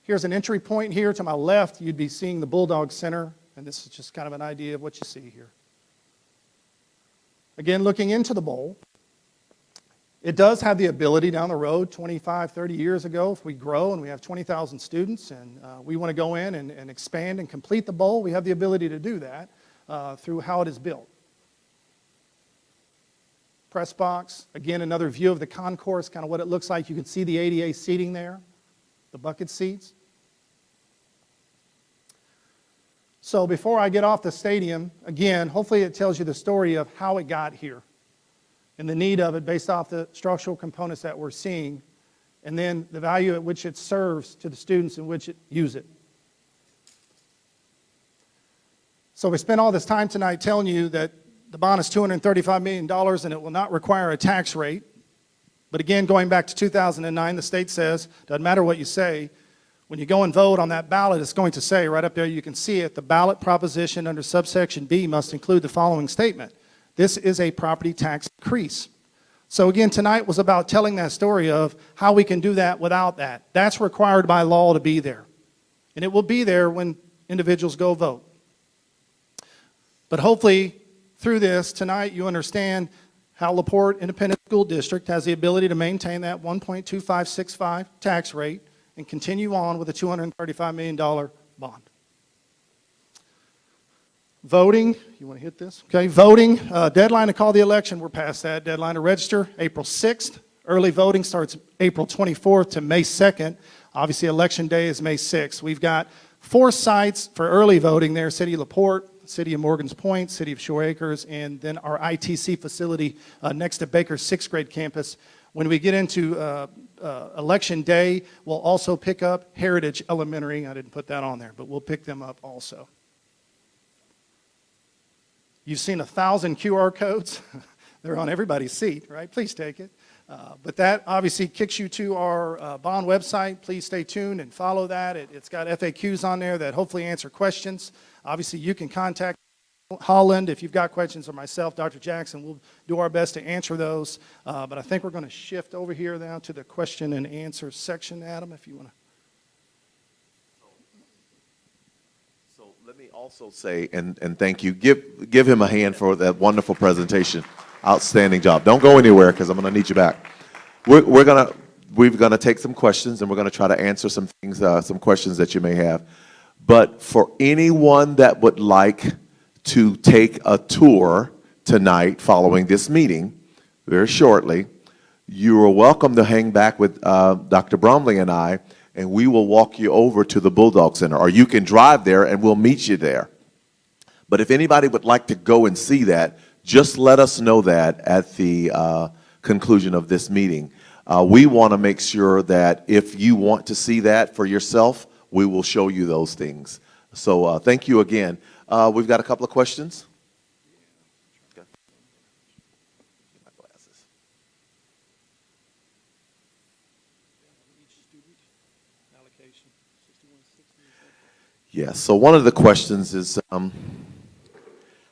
Here's an entry point here. To my left, you'd be seeing the Bulldog Center, and this is just kind of an idea of what you see here. Again, looking into the bowl, it does have the ability down the road, 25, 30 years ago, if we grow and we have 20,000 students and we want to go in and expand and complete the bowl, we have the ability to do that through how it is built. Press box, again, another view of the concourse, kind of what it looks like. You can see the ADA seating there, the bucket seats. So before I get off the stadium, again, hopefully it tells you the story of how it got here and the need of it based off the structural components that we're seeing, and then the value at which it serves to the students in which it use it. So we spent all this time tonight telling you that the bond is $235 million and it will not require a tax rate. But again, going back to 2009, the state says, doesn't matter what you say, when you go and vote on that ballot, it's going to say right up there, you can see it, the ballot proposition under subsection B must include the following statement. This is a property tax increase. So again, tonight was about telling that story of how we can do that without that. That's required by law to be there. And it will be there when individuals go vote. But hopefully, through this, tonight you understand how LaPorte Independent School District has the ability to maintain that 1.2565 tax rate and continue on with a $235 million bond. Voting, you want to hit this? Okay, voting, deadline to call the election, we're past that. Deadline to register, April 6th. Early voting starts April 24th to May 2nd. Obviously, election day is May 6th. We've got 4 sites for early voting there, City of LaPorte, City of Morgan's Point, City of Shore Acres, and then our ITC facility next to Baker's 6th grade campus. When we get into Election Day, we'll also pick up Heritage Elementary. I didn't put that on there, but we'll pick them up also. You've seen 1,000 QR codes. They're on everybody's seat, right? Please take it. But that obviously kicks you to our bond website. Please stay tuned and follow that. It's got FAQs on there that hopefully answer questions. Obviously, you can contact Holland if you've got questions, or myself, Dr. Jackson. We'll do our best to answer those. But I think we're going to shift over here now to the question and answer section, Adam, if you want to. So let me also say, and thank you, give him a hand for that wonderful presentation. Outstanding job. Don't go anywhere because I'm going to need you back. We're gonna take some questions, and we're going to try to answer some things, some questions that you may have. But for anyone that would like to take a tour tonight following this meeting, very shortly, you are welcome to hang back with Dr. Bromley and I, and we will walk you over to the Bulldog Center, or you can drive there and we'll meet you there. But if anybody would like to go and see that, just let us know that at the conclusion of this meeting. We want to make sure that if you want to see that for yourself, we will show you those things. So thank you again. We've got a couple of questions. Okay. My glasses. Yes, so one of the questions is,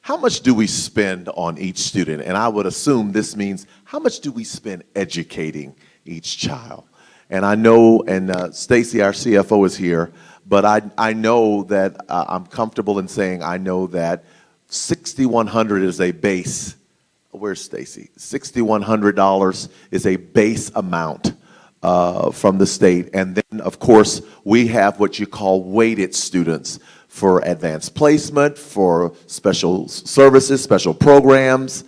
how much do we spend on each student? And I would assume this means, how much do we spend educating each child? And I know, and Stacy, our CFO, is here, but I know that I'm comfortable in saying I know that $6,100 is a base. Where's Stacy? $6,100 is a base amount from the state. And then, of course, we have what you call weighted students for advanced placement, for special services, special programs,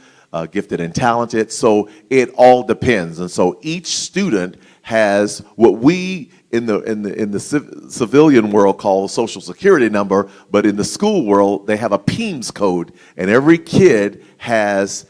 gifted and talented. So it all depends. And so each student has what we in the civilian world call a social security number, but in the school world they have a PEMS code, and every kid has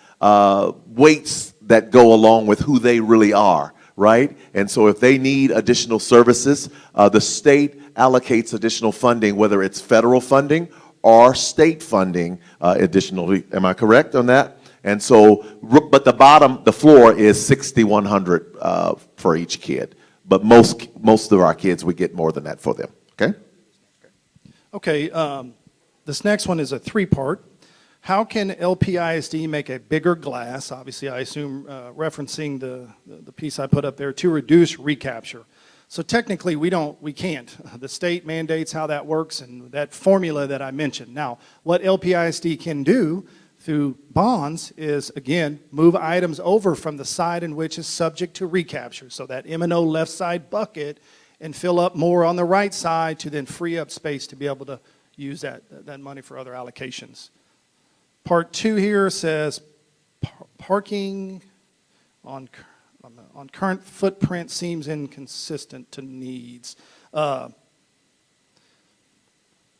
weights that go along with who they really are, right? And so if they need additional services, the state allocates additional funding, whether it's federal funding or state funding additionally. Am I correct on that? And so, but the floor is $6,100 for each kid. But most of our kids, we get more than that for them, okay? Okay, this next one is a three-part. How can LPISD make a bigger glass? Obviously, I assume referencing the piece I put up there, to reduce recapture. So technically, we can't. The state mandates how that works and that formula that I mentioned. Now, what LPISD can do through bonds is, again, move items over from the side in which is subject to recapture. So that M&O left side bucket, and fill up more on the right side to then free up space to be able to use that money for other allocations. Part 2 here says parking on current footprint seems inconsistent to needs. I'm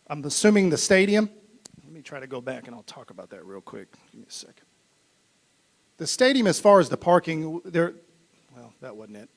assuming the stadium. Let me try to go back and I'll talk about that real quick. Give me a second. The stadium, as far as the parking, well, that wasn't it.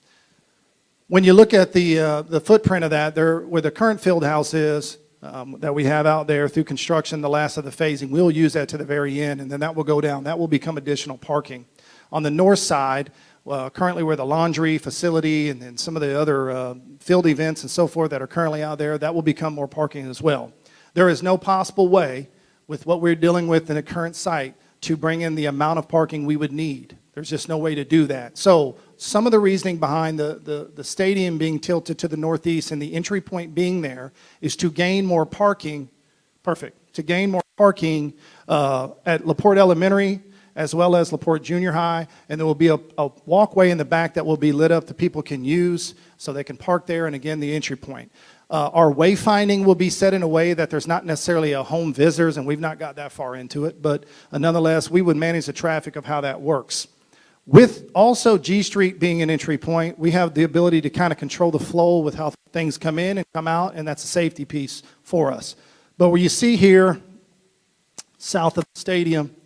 When you look at the footprint of that, where the current field house is, that we have out there through construction, the last of the phasing, we'll use that to the very end, and then that will go down. That will become additional parking. On the north side, currently where the laundry facility and then some of the other field events and so forth that are currently out there, that will become more parking as well. There is no possible way with what we're dealing with in the current site to bring in the amount of parking we would need. There's just no way to do that. So some of the reasoning behind the stadium being tilted to the northeast and the entry point being there is to gain more parking, to gain more parking at LaPorte Elementary as well as LaPorte Junior High, and there will be a walkway in the back that will be lit up that people can use so they can park there, and again, the entry point. Our wayfinding will be set in a way that there's not necessarily a home visitors, and we've not got that far into it, but nonetheless, we would manage the traffic of how that works. With also G Street being an entry point, we have the ability to kind of control the flow with how things come in and come out, and that's a safety piece for us. But where you see here, south of the stadium,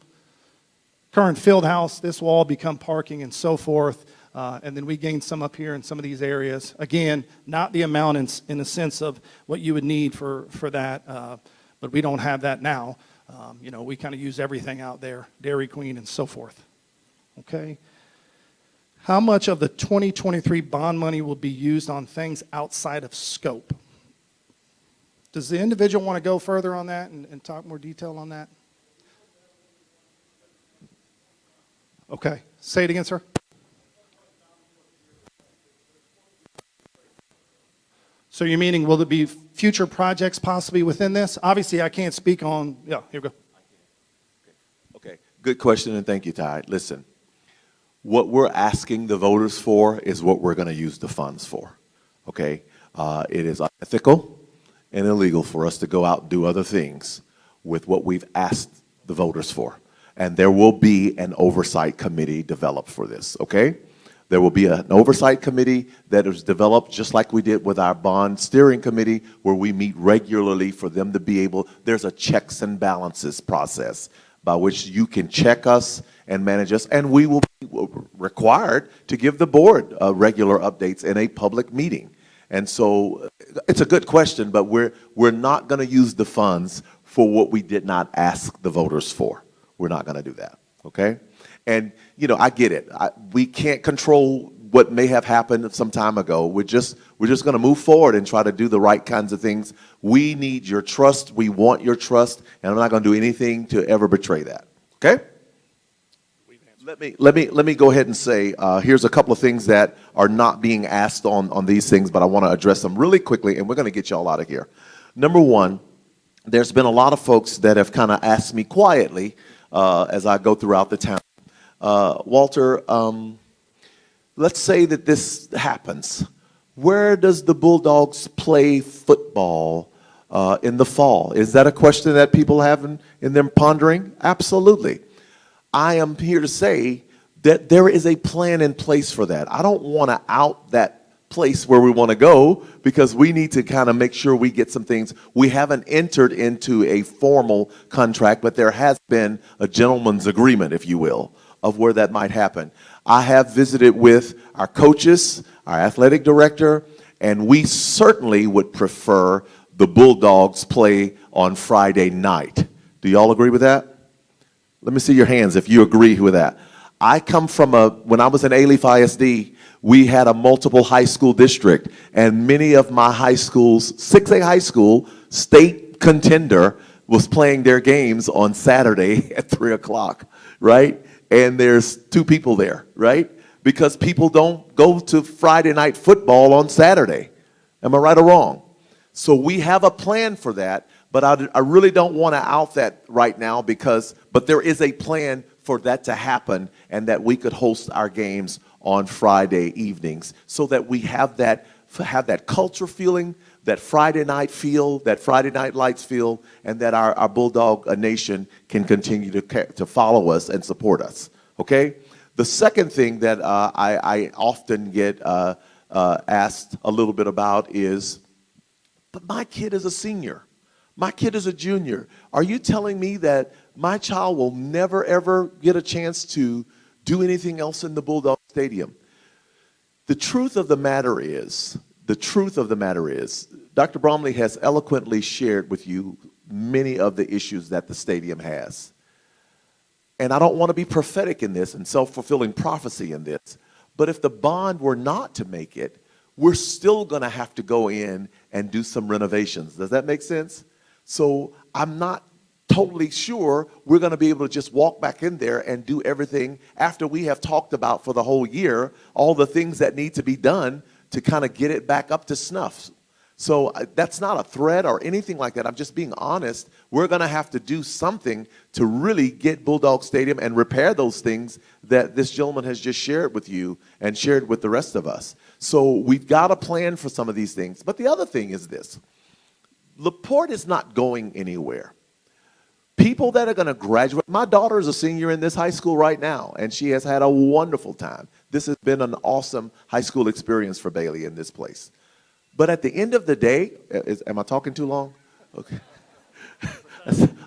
current field house, this will all become parking and so forth. And then we gained some up here in some of these areas. Again, not the amount in the sense of what you would need for that, but we don't have that now. We kind of use everything out there, Dairy Queen and so forth. Okay? How much of the 2023 bond money will be used on things outside of scope? Does the individual want to go further on that and talk more detail on that? Okay. Say it again, sir. So you're meaning, will there be future projects possibly within this? Obviously, I can't speak on, yeah, here we go. Okay, good question, and thank you, Ty. Listen, what we're asking the voters for is what we're going to use the funds for, okay? It is unethical and illegal for us to go out and do other things with what we've asked the voters for. And there will be an oversight committee developed for this, okay? There will be an oversight committee that is developed just like we did with our bond steering committee, where we meet regularly for them to be able, there's a checks and balances process by which you can check us and manage us, and we will be required to give the board regular updates in a public meeting. And so it's a good question, but we're not going to use the funds for what we did not ask the voters for. We're not going to do that, okay? And, I get it. We can't control what may have happened some time ago. We're just going to move forward and try to do the right kinds of things. We need your trust. We want your trust, and I'm not going to do anything to ever betray that, okay? Let me go ahead and say, here's a couple of things that are not being asked on these things, but I want to address them really quickly, and we're going to get you all out of here. Number one, there's been a lot of folks that have kind of asked me quietly as I go throughout the town, Walter, let's say that this happens. Where does the Bulldogs play football in the fall? Is that a question that people have in them pondering? Absolutely. I am here to say that there is a plan in place for that. I don't want to out that place where we want to go, because we need to kind of make sure we get some things. We haven't entered into a formal contract, but there has been a gentleman's agreement, if you will, of where that might happen. I have visited with our coaches, our athletic director, and we certainly would prefer the Bulldogs play on Friday night. Do you all agree with that? Let me see your hands if you agree with that. I come from when I was in Alief ISD, we had a multiple high school district, and many of my high schools, 6A high school, state contender, was playing their games on Saturday at 3 o'clock, right? And there's 2 people there, right? Because people don't go to Friday night football on Saturday. Am I right or wrong? So we have a plan for that, but I really don't want to out that right now, but there is a plan for that to happen, and that we could host our games on Friday evenings, so that we have that culture feeling, that Friday night feel, that Friday night lights feel, and that our Bulldog Nation can continue to follow us and support us, okay? The second thing that I often get asked a little bit about is, but my kid is a senior. My kid is a junior. Are you telling me that my child will never, ever get a chance to do anything else in the Bulldog Stadium? The truth of the matter is, Dr. Bromley has eloquently shared with you many of the issues that the stadium has. And I don't want to be prophetic in this and self-fulfilling prophecy in this, but if the bond were not to make it, we're still going to have to go in and do some renovations. Does that make sense? So I'm not totally sure we're going to be able to just walk back in there and do everything after we have talked about for the whole year all the things that need to be done to kind of get it back up to snuff. So that's not a threat or anything like that. I'm just being honest. We're going to have to do something to really get Bulldog Stadium and repair those things that this gentleman has just shared with you and shared with the rest of us. So we've got a plan for some of these things. But the other thing is this. LaPorte is not going anywhere. People that are going to graduate, my daughter is a senior in this high school right now, and she has had a wonderful time. This has been an awesome high school experience for Bailey in this place. But at the end of the day, am I talking too long? Okay.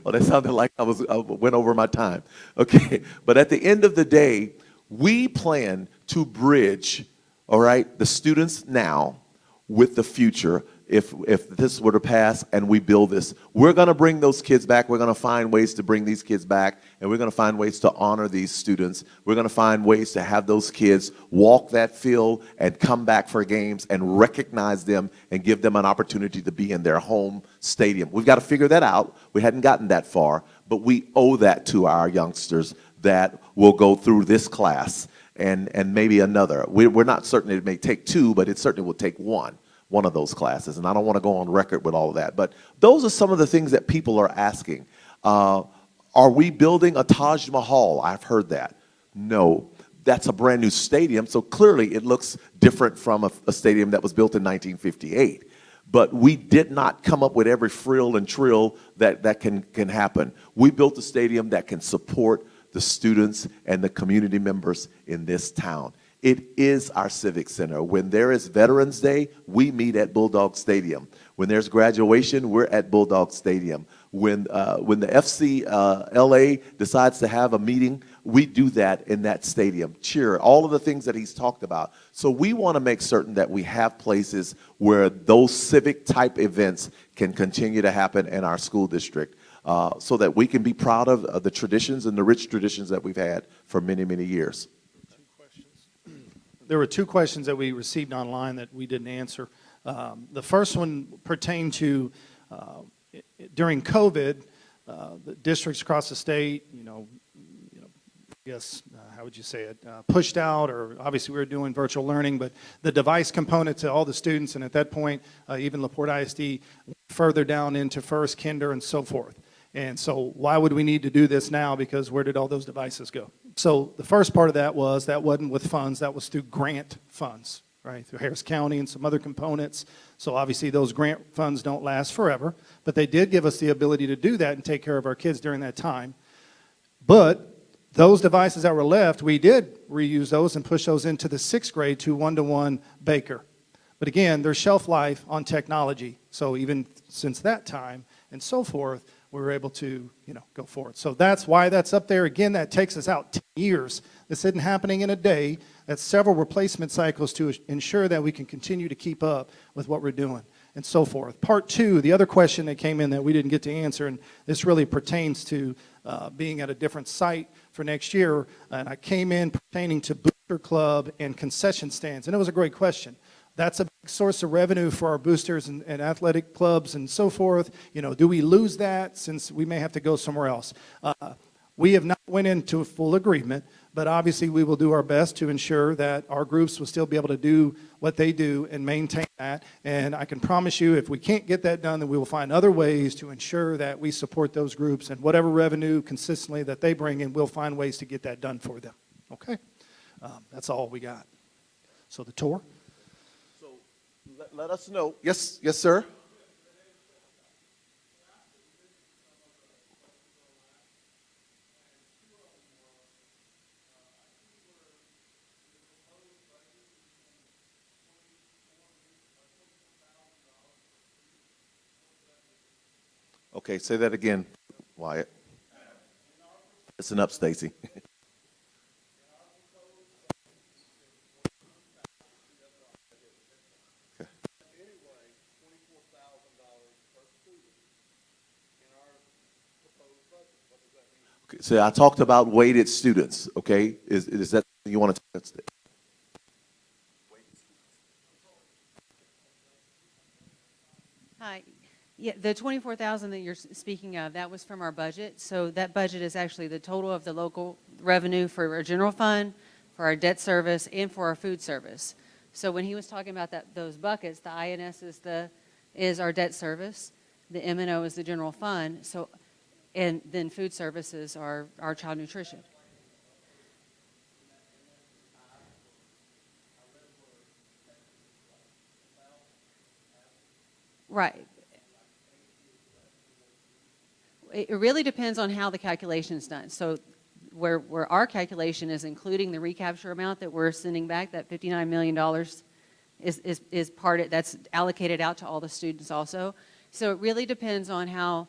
Oh, that sounded like I went over my time. Okay. But at the end of the day, we plan to bridge, all right, the students now with the future. If this were to pass and we build this, we're going to bring those kids back. We're going to find ways to bring these kids back, and we're going to find ways to honor these students. We're going to find ways to have those kids walk that field and come back for games and recognize them and give them an opportunity to be in their home stadium. We've got to figure that out. We hadn't gotten that far, but we owe that to our youngsters that will go through this class and maybe another. We're not certain it may take two, but it certainly will take one of those classes. And I don't want to go on record with all of that. But those are some of the things that people are asking. Are we building a Taj Mahal? I've heard that. No. That's a brand new stadium, so clearly it looks different from a stadium that was built in 1958. But we did not come up with every frill and trill that can happen. We built a stadium that can support the students and the community members in this town. It is our civic center. When there is Veterans Day, we meet at Bulldog Stadium. When there's graduation, we're at Bulldog Stadium. When the FC LA decides to have a meeting, we do that in that stadium. Cheer, all of the things that he's talked about. So we want to make certain that we have places where those civic type events can continue to happen in our school district, so that we can be proud of the traditions and the rich traditions that we've had for many, many years. There were two questions that we received online that we didn't answer. The first one pertained to during COVID, the districts across the state, I guess, how would you say it, pushed out, or obviously we were doing virtual learning, but the device component to all the students, and at that point, even LaPorte ISD, further down into first, kinder, and so forth. And so why would we need to do this now? Because where did all those devices go? So the first part of that wasn't with funds, that was through grant funds, right? Through Harris County and some other components. So obviously those grant funds don't last forever, but they did give us the ability to do that and take care of our kids during that time. But those devices that were left, we did reuse those and push those into the 6th grade to one-to-one Baker. But again, there's shelf life on technology. So even since that time and so forth, we were able to, go forward. So that's why that's up there. Again, that takes us out 10 years. This isn't happening in a day. That's several replacement cycles to ensure that we can continue to keep up with what we're doing and so forth. Part two, the other question that came in that we didn't get to answer, and this really pertains to being at a different site for next year, and I came in pertaining to Booster Club and concession stands, and it was a great question. That's a big source of revenue for our boosters and athletic clubs and so forth. Do we lose that since we may have to go somewhere else? We have not went into a full agreement, but obviously we will do our best to ensure that our groups will still be able to do what they do and maintain that. And I can promise you, if we can't get that done, then we will find other ways to ensure that we support those groups, and whatever revenue consistently that they bring in, we'll find ways to get that done for them. Okay? That's all we got. So the tour. Let us know. Yes, sir. Okay, say that again, Wyatt. Listen up, Stacy. So I talked about weighted students, okay? Is that something you want to talk about? Hi. Yeah, the 24,000 that you're speaking of, that was from our budget. So that budget is actually the total of the local revenue for our general fund, for our debt service, and for our food service. So when he was talking about those buckets, the INS is our debt service, the M&O is the general fund. So, and then food services are our child nutrition. Right. It really depends on how the calculation is done. So where our calculation is including the recapture amount that we're sending back, that $59 million is part of, that's allocated out to all the students also. So it really depends on how,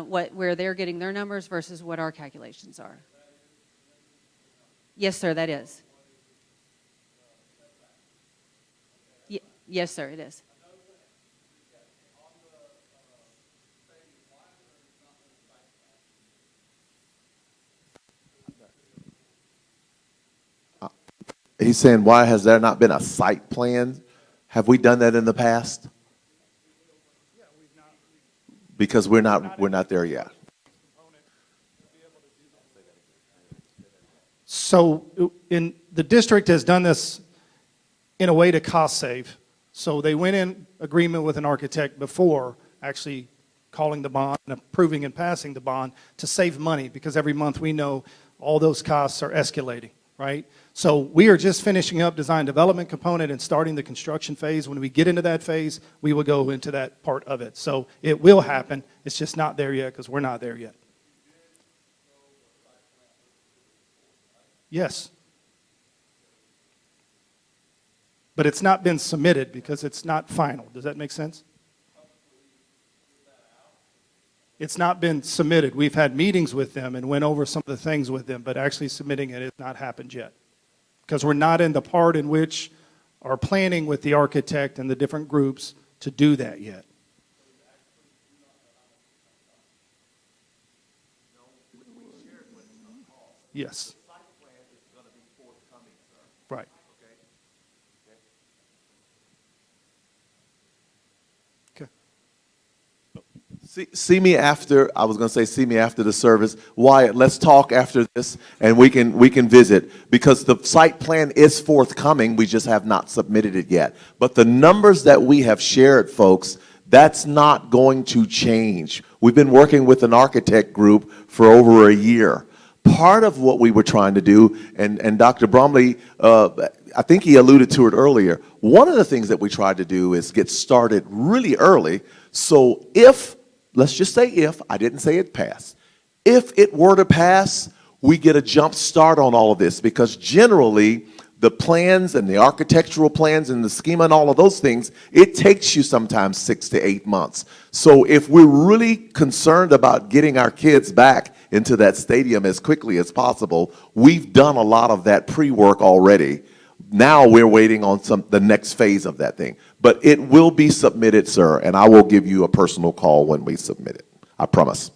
where they're getting their numbers versus what our calculations are. Yes, sir, that is. Yes, sir, it is. He's saying, why has there not been a site plan? Have we done that in the past? Because we're not there yet. So the district has done this in a way to cost save. So they went in agreement with an architect before actually calling the bond and approving and passing the bond to save money, because every month we know all those costs are escalating, right? So we are just finishing up design development component and starting the construction phase. When we get into that phase, we will go into that part of it. So it will happen. It's just not there yet because we're not there yet. Yes. But it's not been submitted because it's not final. Does that make sense? It's not been submitted. We've had meetings with them and went over some of the things with them, but actually submitting it has not happened yet. Because we're not in the part in which are planning with the architect and the different groups to do that yet. Yes. Right. Okay. See me after, I was going to say, see me after the service. Wyatt, let's talk after this, and we can visit, because the site plan is forthcoming. We just have not submitted it yet. But the numbers that we have shared, folks, that's not going to change. We've been working with an architect group for over a year. Part of what we were trying to do, and Dr. Bromley, I think he alluded to it earlier, one of the things that we tried to do is get started really early. So if, let's just say if, I didn't say it passed, if it were to pass, we get a jump start on all of this, because generally the plans and the architectural plans and the schema and all of those things, it takes you sometimes 6 to 8 months. So if we're really concerned about getting our kids back into that stadium as quickly as possible, we've done a lot of that pre-work already. Now we're waiting on the next phase of that thing. But it will be submitted, sir, and I will give you a personal call when we submit it. I promise.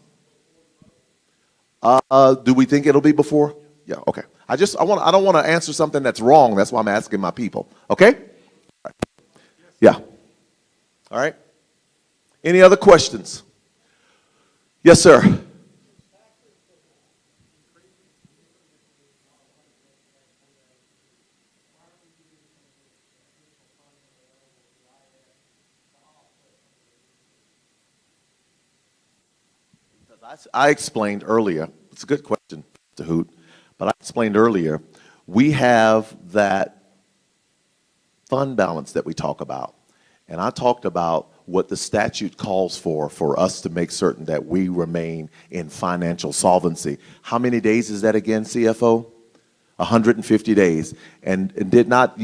Do we think it'll be before? Yeah, okay. I don't want to answer something that's wrong. That's why I'm asking my people. Okay? All right. Yeah. All right. Any other questions? Yes, sir. I explained earlier, it's a good question, Mr. Hoot, but I explained earlier, we have that fund balance that we talk about. And I talked about what the statute calls for us to make certain that we remain in financial solvency. How many days is that again, CFO? 150 days. And did not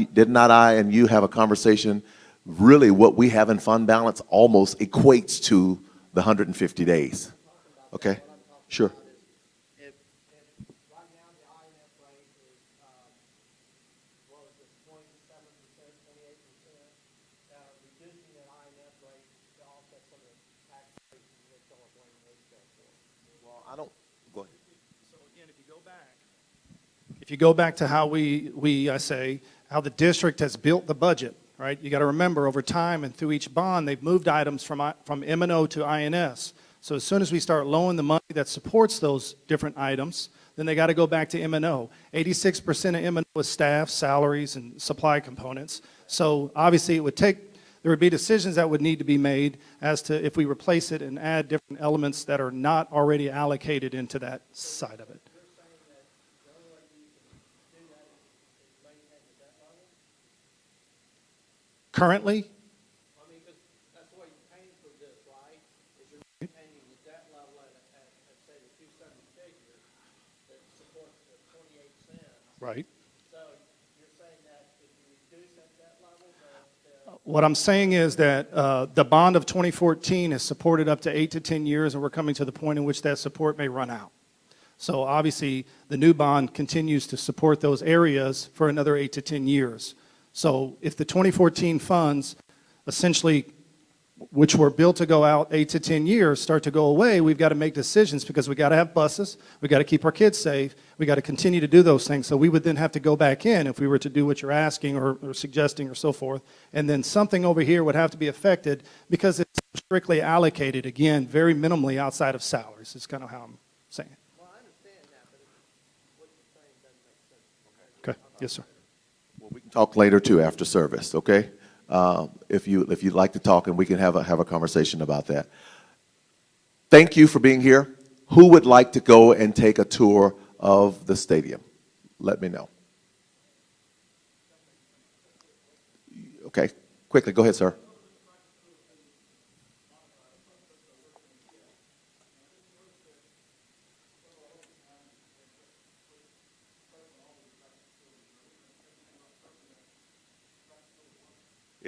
I and you have a conversation? Really, what we have in fund balance almost equates to the 150 days. Okay, sure. If right now the INF rate is, what was it, 27%, 28%, reducing that INF rate to offset some of the tax rates that y'all are blaming HCAP for. Well, I don't, go ahead. So again, if you go back to how I say, how the district has built the budget, right? You got to remember, over time and through each bond, they've moved items from M&O to INS. So as soon as we start loaning the money that supports those different items, then they got to go back to M&O. 86% of M&O is staff, salaries, and supply components. So obviously there would be decisions that would need to be made as to if we replace it and add different elements that are not already allocated into that side of it. Currently, I mean, because that's the way you're paying for this, right? Is you're maintaining the debt level at say, the 270 figure that supports the 28 cents. right. So you're saying that if you reduce that debt level, What I'm saying is that the bond of 2014 is supported up to 8 to 10 years, and we're coming to the point in which that support may run out. So obviously, the new bond continues to support those areas for another 8 to 10 years. So if the 2014 funds essentially, which were built to go out 8 to 10 years, start to go away, we've got to make decisions because we got to have buses, we got to keep our kids safe, we got to continue to do those things. So we would then have to go back in if we were to do what you're asking or suggesting or so forth. And then something over here would have to be affected because it's strictly allocated, again, very minimally outside of salaries, is kind of how I'm saying it. Well, I understand that, but what you're saying doesn't make sense. Okay, yes, sir. Well, we can talk later too after service, okay? If you'd like to talk, and we can have a conversation about that. Thank you for being here. Who would like to go and take a tour of the stadium? Let me know. Okay, quickly, go ahead, sir.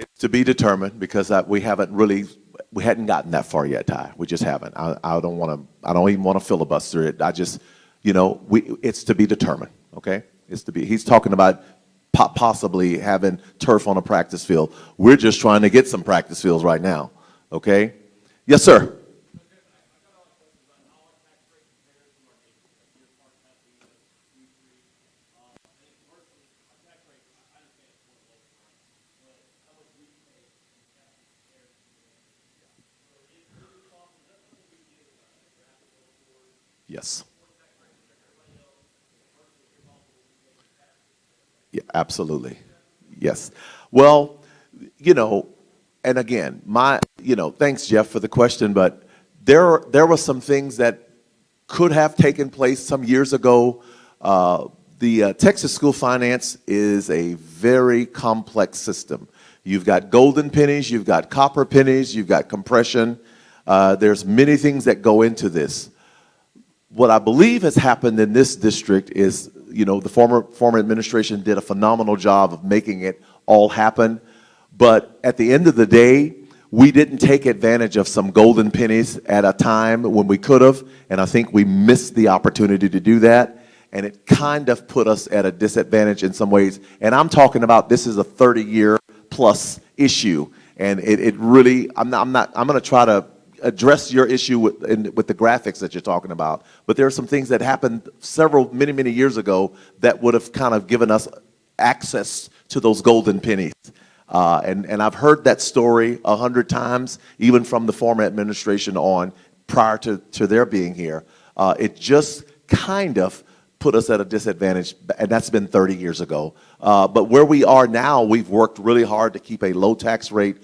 It's to be determined because we hadn't gotten that far yet, Ty. We just haven't. I don't even want to filibuster it. It's to be determined, okay? He's talking about possibly having turf on a practice field. We're just trying to get some practice fields right now, okay? Yes, sir. Yes. Yeah, absolutely. Yes. Well, and again, thanks, Jeff, for the question, but there were some things that could have taken place some years ago. The Texas school finance is a very complex system. You've got golden pennies, you've got copper pennies, you've got compression. There's many things that go into this. What I believe has happened in this district is, the former administration did a phenomenal job of making it all happen. But at the end of the day, we didn't take advantage of some golden pennies at a time when we could have. And I think we missed the opportunity to do that. And it kind of put us at a disadvantage in some ways. And I'm talking about this is a 30-year plus issue. And it really, I'm going to try to address your issue with the graphics that you're talking about. But there are some things that happened many years ago that would have kind of given us access to those golden pennies. And I've heard that story 100 times, even from the former administration on, prior to their being here. It just kind of put us at a disadvantage, and that's been 30 years ago. But where we are now, we've worked really hard to keep a low tax rate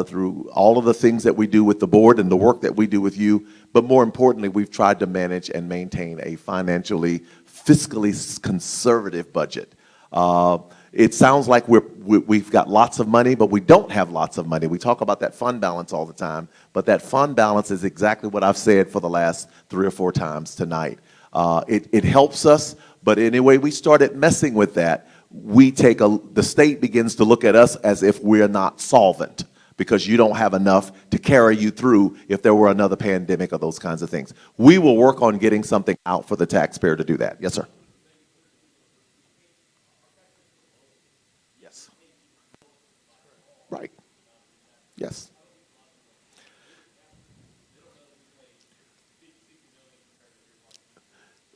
through all of the things that we do with the board and the work that we do with you. But more importantly, we've tried to manage and maintain a fiscally conservative budget. It sounds like we've got lots of money, but we don't have lots of money. We talk about that fund balance all the time, but that fund balance is exactly what I've said for the last 3 or 4 times tonight. It helps us, but anyway, we started messing with that. The state begins to look at us as if we're not solvent, because you don't have enough to carry you through if there were another pandemic or those kinds of things. We will work on getting something out for the taxpayer to do that. Yes, sir. Yes. Right. Yes.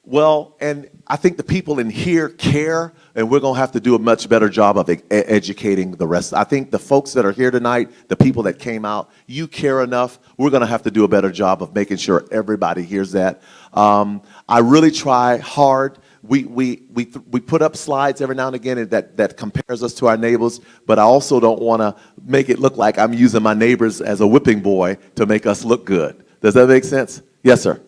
Well, and I think the people in here care, and we're going to have to do a much better job of educating the rest. I think the folks that are here tonight, the people that came out, you care enough. We're going to have to do a better job of making sure everybody hears that. I really try hard. We put up slides every now and again that compares us to our neighbors, but I also don't want to make it look like I'm using my neighbors as a whipping boy to make us look good. Does that make sense? Yes, sir.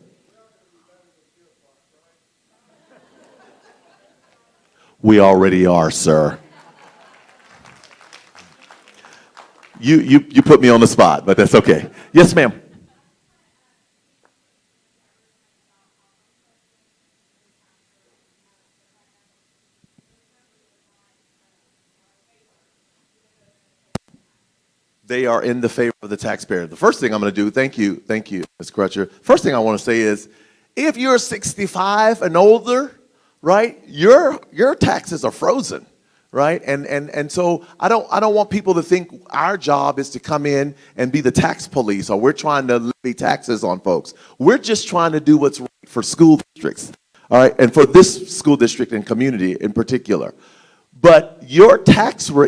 We already are, sir. You put me on the spot, but that's okay. Yes, ma'am. They are in the favor of the taxpayer. The first thing I'm going to do, thank you, Ms. Crutcher. First thing I want to say is, if you're 65 and older, right, your taxes are frozen, right? And so I don't want people to think our job is to come in and be the tax police, or we're trying to levy taxes on folks. We're just trying to do what's right for school districts, all right, and for this school district and community in particular. But your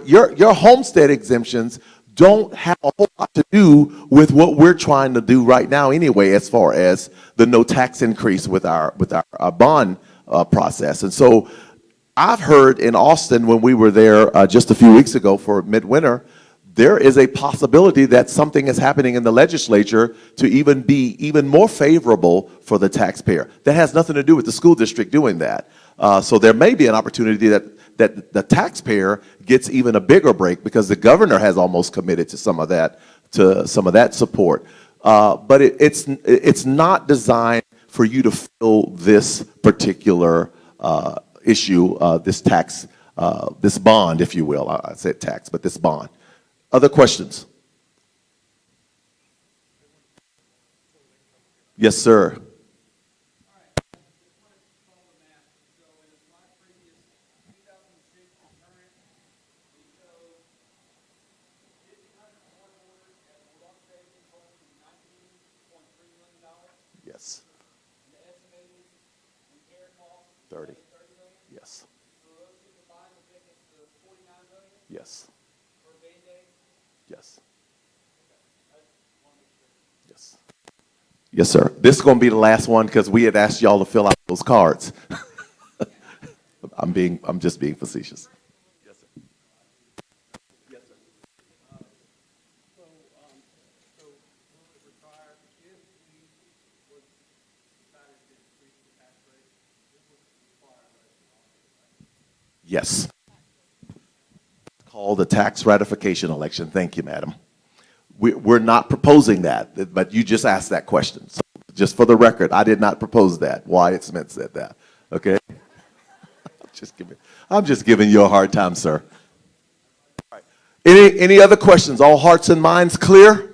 your homestead exemptions don't have a whole lot to do with what we're trying to do right now anyway, as far as the no tax increase with our bond process. And so I've heard in Austin when we were there just a few weeks ago for midwinter, there is a possibility that something is happening in the legislature to even be even more favorable for the taxpayer. That has nothing to do with the school district doing that. So there may be an opportunity that the taxpayer gets even a bigger break because the governor has almost committed to some of that support. But it's not designed for you to fill this particular issue, this tax, this bond, if you will. I said tax, but this bond. Other questions? Yes, sir. Yes. 30. Yes. Yes. Yes. Yes. Yes, sir. This is going to be the last one because we had asked y'all to fill out those cards. I'm just being facetious. Yes, sir. Yes, sir. Yes. Called the tax ratification election. Thank you, madam. We're not proposing that, but you just asked that question. So just for the record, I did not propose that. Wyatt Smith said that. Okay? I'm just giving you a hard time, sir. All right. Any other questions? All hearts and minds clear?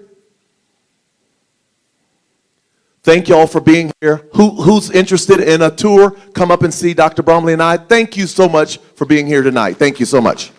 Thank you all for being here. Who's interested in a tour, come up and see Dr. Bromley and I. Thank you so much for being here tonight. Thank you so much.